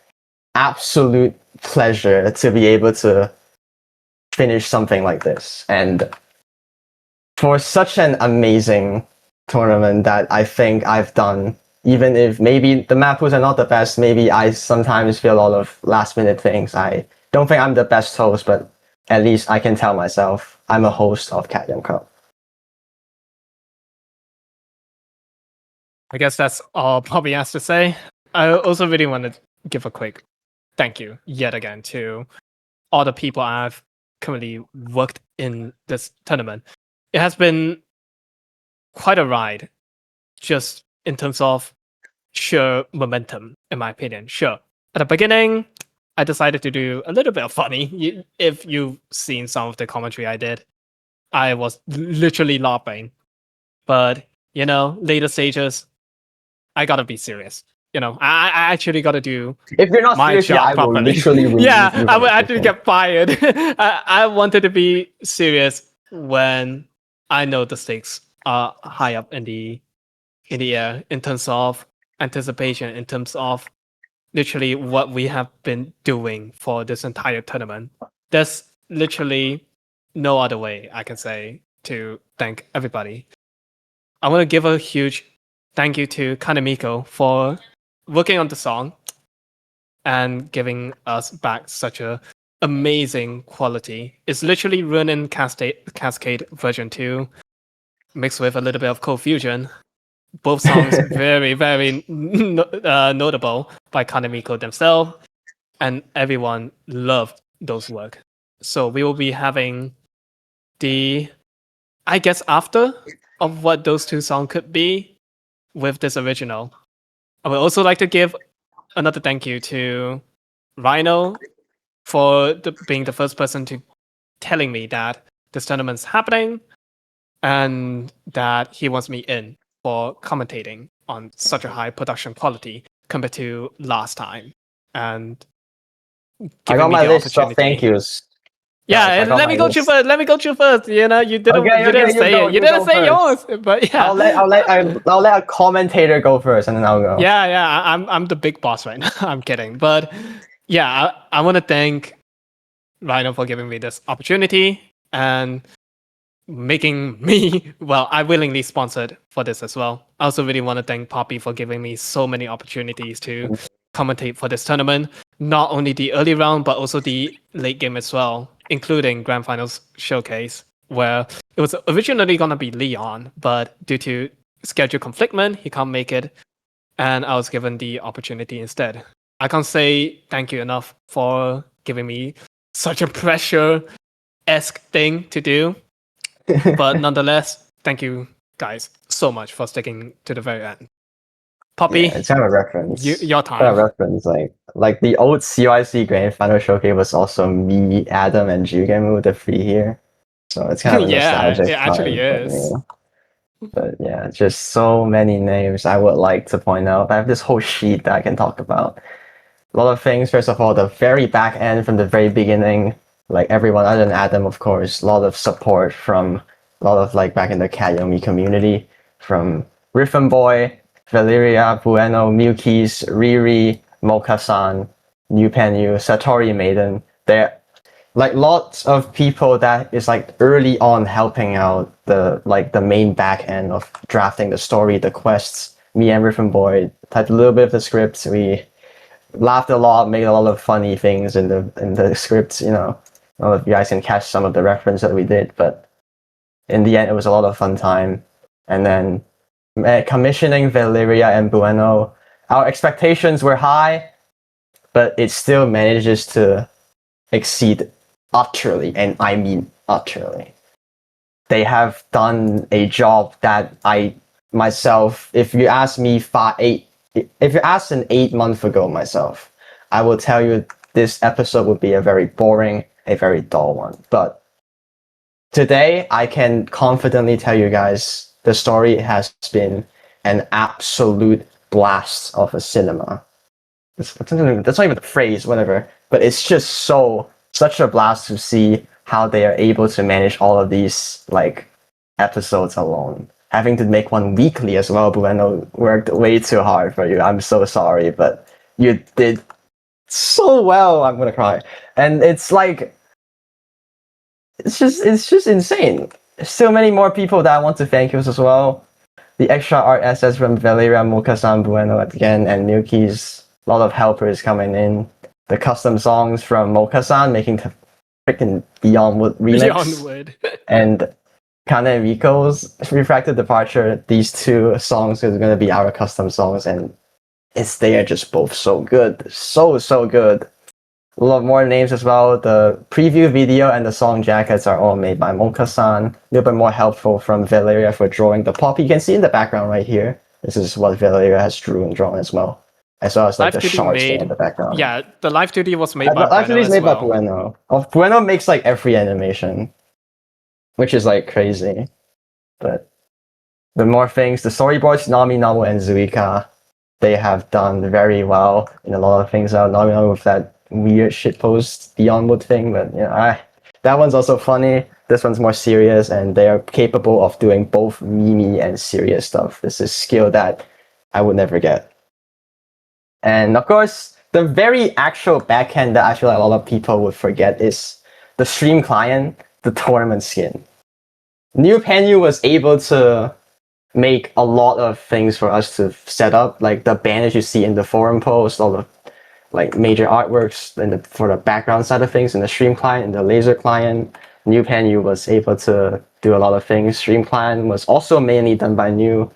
absolute pleasure to be able to finish something like this. And for such an amazing tournament that I think I've done, even if maybe the mapus are not the best, maybe I sometimes feel a lot of last minute things. I don't think I'm the best host, but at least I can tell myself I'm a host of Cat Yum Cup. I guess that's all Poppy has to say. I also really want to give a quick thank you yet again to all the people I've currently worked in this tournament. It has been quite a ride, just in terms of sheer momentum, in my opinion. Sure, at the beginning, I decided to do a little bit of funny. If you've seen some of the commentary I did, I was literally laughing. But, later stages, I gotta be serious. I actually gotta do If you're not my serious, job I will properly. literally remove Yeah, you I from would the actually system. get fired. I wanted to be serious when I know the stakes are high up in the air in terms of anticipation, in terms of literally what we have been doing for this entire tournament. There's literally no other way I can say to thank everybody. I want to give a huge thank you to Kanamiko for working on the song and giving us back such a amazing quality. It's literally Ruin Cascade version 2 mixed with a little bit of Cold Fusion. Both songs very, very notable by Kanamiko themselves, and everyone loved those work. So we will be having I guess, after of what those two songs could be with this original. I would also like to give another thank you to Rhino for being the first person to telling me that this tournament's happening and that he wants me in for commentating on such a high production quality compared to last time, and I giving got me my the list of opportunity. thank yous. Yeah, Guys, I got let my me go list. through first. Let me go through first. You didn't. Okay, you didn't you say go, it. You you didn't go say first. yours. But yeah, I'll let a commentator go first, and then I'll go. yeah. I'm the big boss right now. I'm kidding, but yeah, I want to thank Rhino for giving me this opportunity and making me, well, I willingly sponsored for this as well. I also really want to thank Poppy for giving me so many opportunities to commentate for this tournament. Not only the early round, but also the late game as well, including Grand Finals Showcase, where it was originally gonna be Leon, but due to schedule conflict, he can't make it, and I was given the opportunity instead. I can't say thank you enough for giving me such a pressure-esque thing to do, but nonetheless, thank you guys so much for sticking to the very end. Poppy, Yeah, it's kind of a reference. your Kind of time. reference, like the old CYC Grand Final Showcase was also me, Adam, and Jugemu with the free here. So it's kind of a Yeah, nostalgic it actually time for is. me. But yeah, just so many names I would like to point out. I have this whole sheet that I can talk about. A lot of things. First of all, the very back end from the very beginning, like everyone other than Adam, of course, a lot of support from a lot of like back in the Kayomi community, from Riffin Boy, Valeria, Bueno, Mukis, Riri, Moka-san, New Penyu, Satori Maiden. They're like lots of people that is like early on helping out the main back end of drafting the story, the quests. Me and Riffin Boy typed a little bit of the scripts. We laughed a lot, made a lot of funny things in the scripts. You know, I don't know if you guys can catch some of the reference that we did, but in the end, it was a lot of fun time. And then commissioning Valeria and Bueno, our expectations were high, but it still manages to exceed utterly, and I mean utterly. They have done a job that I myself, if you ask me if you asked an 8 month ago myself, I will tell you this episode would be a very boring, a very dull one. But today, I can confidently tell you guys the story has been an absolute blast of a cinema. That's not even a phrase, whatever. But it's just such a blast to see how they are able to manage all of these like episodes alone. Having to make one weekly as well, Bueno worked way too hard for you. I'm so sorry, but you did so well. I'm gonna cry. And it's like it's just insane. There's so many more people that I want to thank you as well. The extra art assets from Valeria, Moka-san, Bueno again, and Milky's. A lot of helpers coming in. The custom songs from Moka-san making the freaking Beyond Wood remix. Beyond Wood. And Kana and Rico's Refracted Departure. These two songs is going to be our custom songs, and they are just both so good. So good. A lot more names as well. The preview video and the song jackets are all made by Moka-san. A little bit more helpful from Valeria for drawing the pop. You can see in the background right here. This is what Valeria has drew and drawn as well. As well as like Live the 2D sharks thing in the background. Yeah, the Live 2D was made by Live 2D Bueno is as made by well. Bueno. Bueno makes like every animation, which is like crazy. But the more things, the storyboards, Nami, Namu, and Zuika, they have done very well in a lot of things. Nami, Namu with that weird shitpost Beyond Wood thing, but you know, that one's also funny. This one's more serious, and they are capable of doing both meme and serious stuff. This is skill that I would never get. And of course, the very actual backhand that I feel like a lot of people would forget is the stream client, the tournament skin. New Penyu was able to make a lot of things for us to set up, like the banners you see in the forum post, all the like major artworks for the background side of things in the stream client and the laser client. New Penyu was able to do a lot of things. Stream client was also mainly done by New.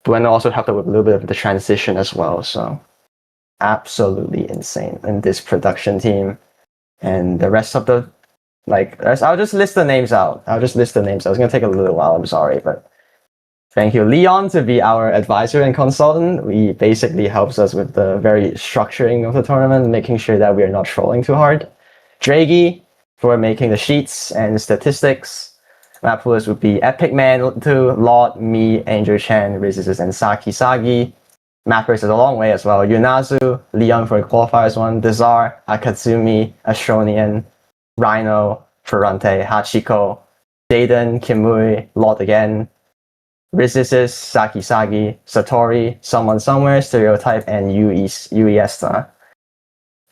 Bueno also helped out with a little bit of the transition as well, so absolutely insane. And this production team and the rest of the I'll just list the names out. It's gonna take a little while, I'm sorry, but thank you. Leon to be our advisor and consultant. He basically helps us with the very structuring of the tournament, making sure that we are not trolling too hard. Draghi for making the sheets and statistics. Mapulis would be Epic Man to Lord, me, Angel Chen, Resistance, and Saki Sagi. Mappers is a long way as well. Yunazu, Leon for qualifiers one, Desar, Akatsumi, Astronian, Rhino, Ferrante, Hachiko, Jaden, Kimui, Lord again, Resistance, Saki Sagi, Satori, Someone Somewhere, Stereotype, and Uesta.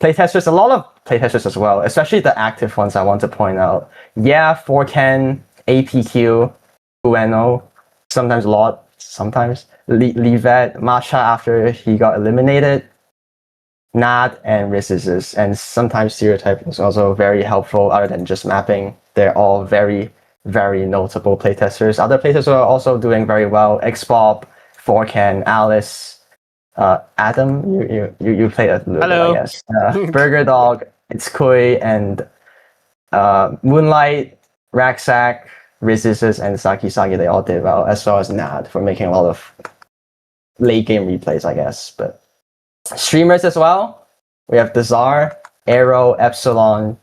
Playtesters, a lot of playtesters as well, especially the active ones I want to point out. Yeah, Forken, APQ, Bueno, sometimes Lot, sometimes Livet, Masha after he got eliminated, Nad, and Resistance, and sometimes Stereotype was also very helpful other than just mapping. They're all very very notable playtesters. Other playtesters are also doing very well. Xbob, Forcan, Alice, Adam. You played a little Hello. bit, I guess. Burger Dog, It's Koi, and Moonlight, Racksack, Resistance, and Saki Saki. They all did well, as well as Nad for making a lot of late game replays, I guess. But streamers as well. We have Dazar, Arrow, Epsilon,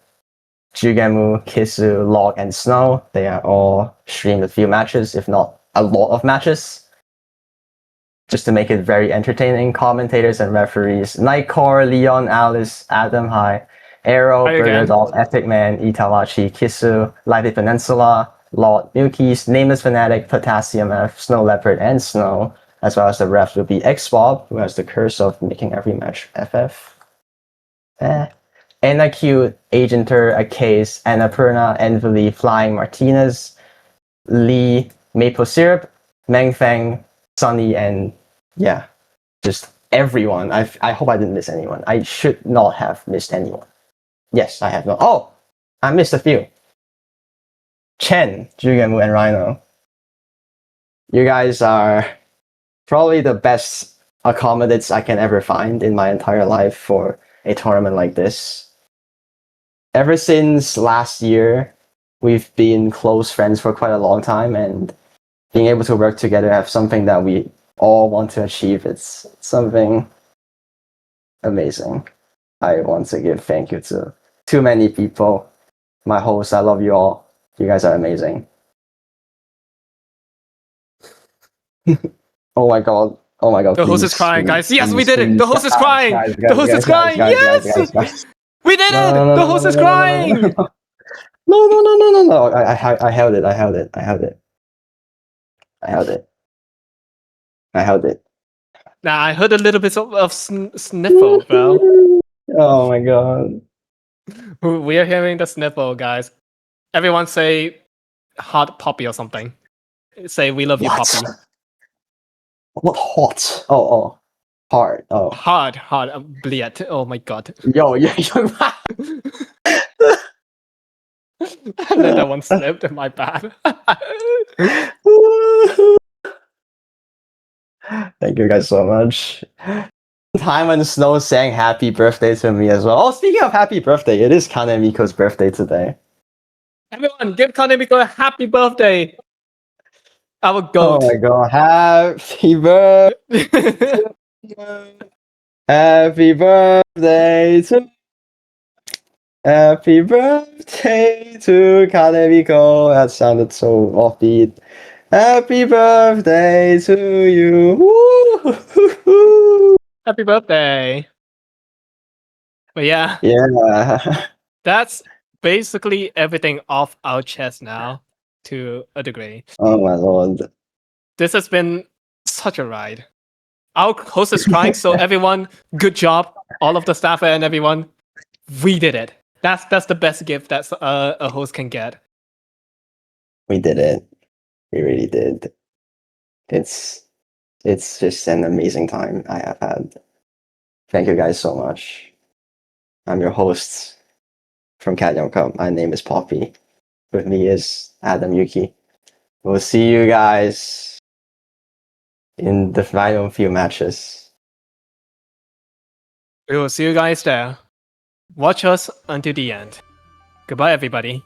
Jugemu, Kisu, Log, and Snow. They are all streamed a few matches, if not a lot of matches, just to make it very entertaining. Commentators and referees: Nightcore, Leon, Alice, Adam, Arrow, Hi Burger again. Dog, Epic Man, Itawachi, Kisu, Lively Peninsula, Lord, Milkies, Nameless Fanatic, Potassium F, Snow Leopard, and Snow, as well as the refs will be Xbob, who has the curse of making every match FF. Anna Cute, Agenter, Akase, Annapurna, Envily, Flying Martinez, Lee, Maple Syrup, Mengfeng, Sunny, and yeah, just everyone. I hope I didn't miss anyone. I should not have missed anyone. Yes, I have not. Oh, I missed a few. Chen, Jugemu, and Rhino. You guys are probably the best accommodates I can ever find in my entire life for a tournament like this. Ever since last year, we've been close friends for quite a long time, and being able to work together, have something that we all want to achieve, it's something amazing. I want to give thank you to too many people. My hosts, I love you all. You guys are amazing. Oh my god. Oh my god. The host is please, crying, please, guys. Yes, we please, did it. The please. host is crying. Guys, The host is crying. Yes, we did it. The host is crying. No. I held it. I held it. I held it. I held it. I held it. Nah, I heard a little bit of sniffle, bro. Oh my god. We are hearing the sniffle, guys. Everyone say hot poppy or something. Say we love you, What? poppy. What hot? Oh. Hard. Oh. Hard. Bliet. Oh my god. Yo. And then that one slipped. My bad. Thank you guys so much. Time when Snow sang happy birthday to me as well. Oh, speaking of happy birthday, it is Kanemiko's birthday today. Everyone, give Kanemiko a happy birthday. Our goat. Oh my god. Happy birthday. Happy birthday to Happy birthday to Kanemiko. That sounded so offbeat. Happy birthday to you. Woo! Happy birthday. But yeah. Yeah. That's basically everything off our chest now, to a degree. Oh my lord. This has been such a ride. Our host is crying, so everyone, good job. All of the staff and everyone, we did it. That's the best gift that a host can get. We did it. We really did. It's just an amazing time I have had. Thank you guys so much. I'm your host from Cat Young Cup. My name is Poppy. With me is Adam Yuki. We'll see you guys in the final few matches. We will see you guys there. Watch us until the end. Goodbye, everybody.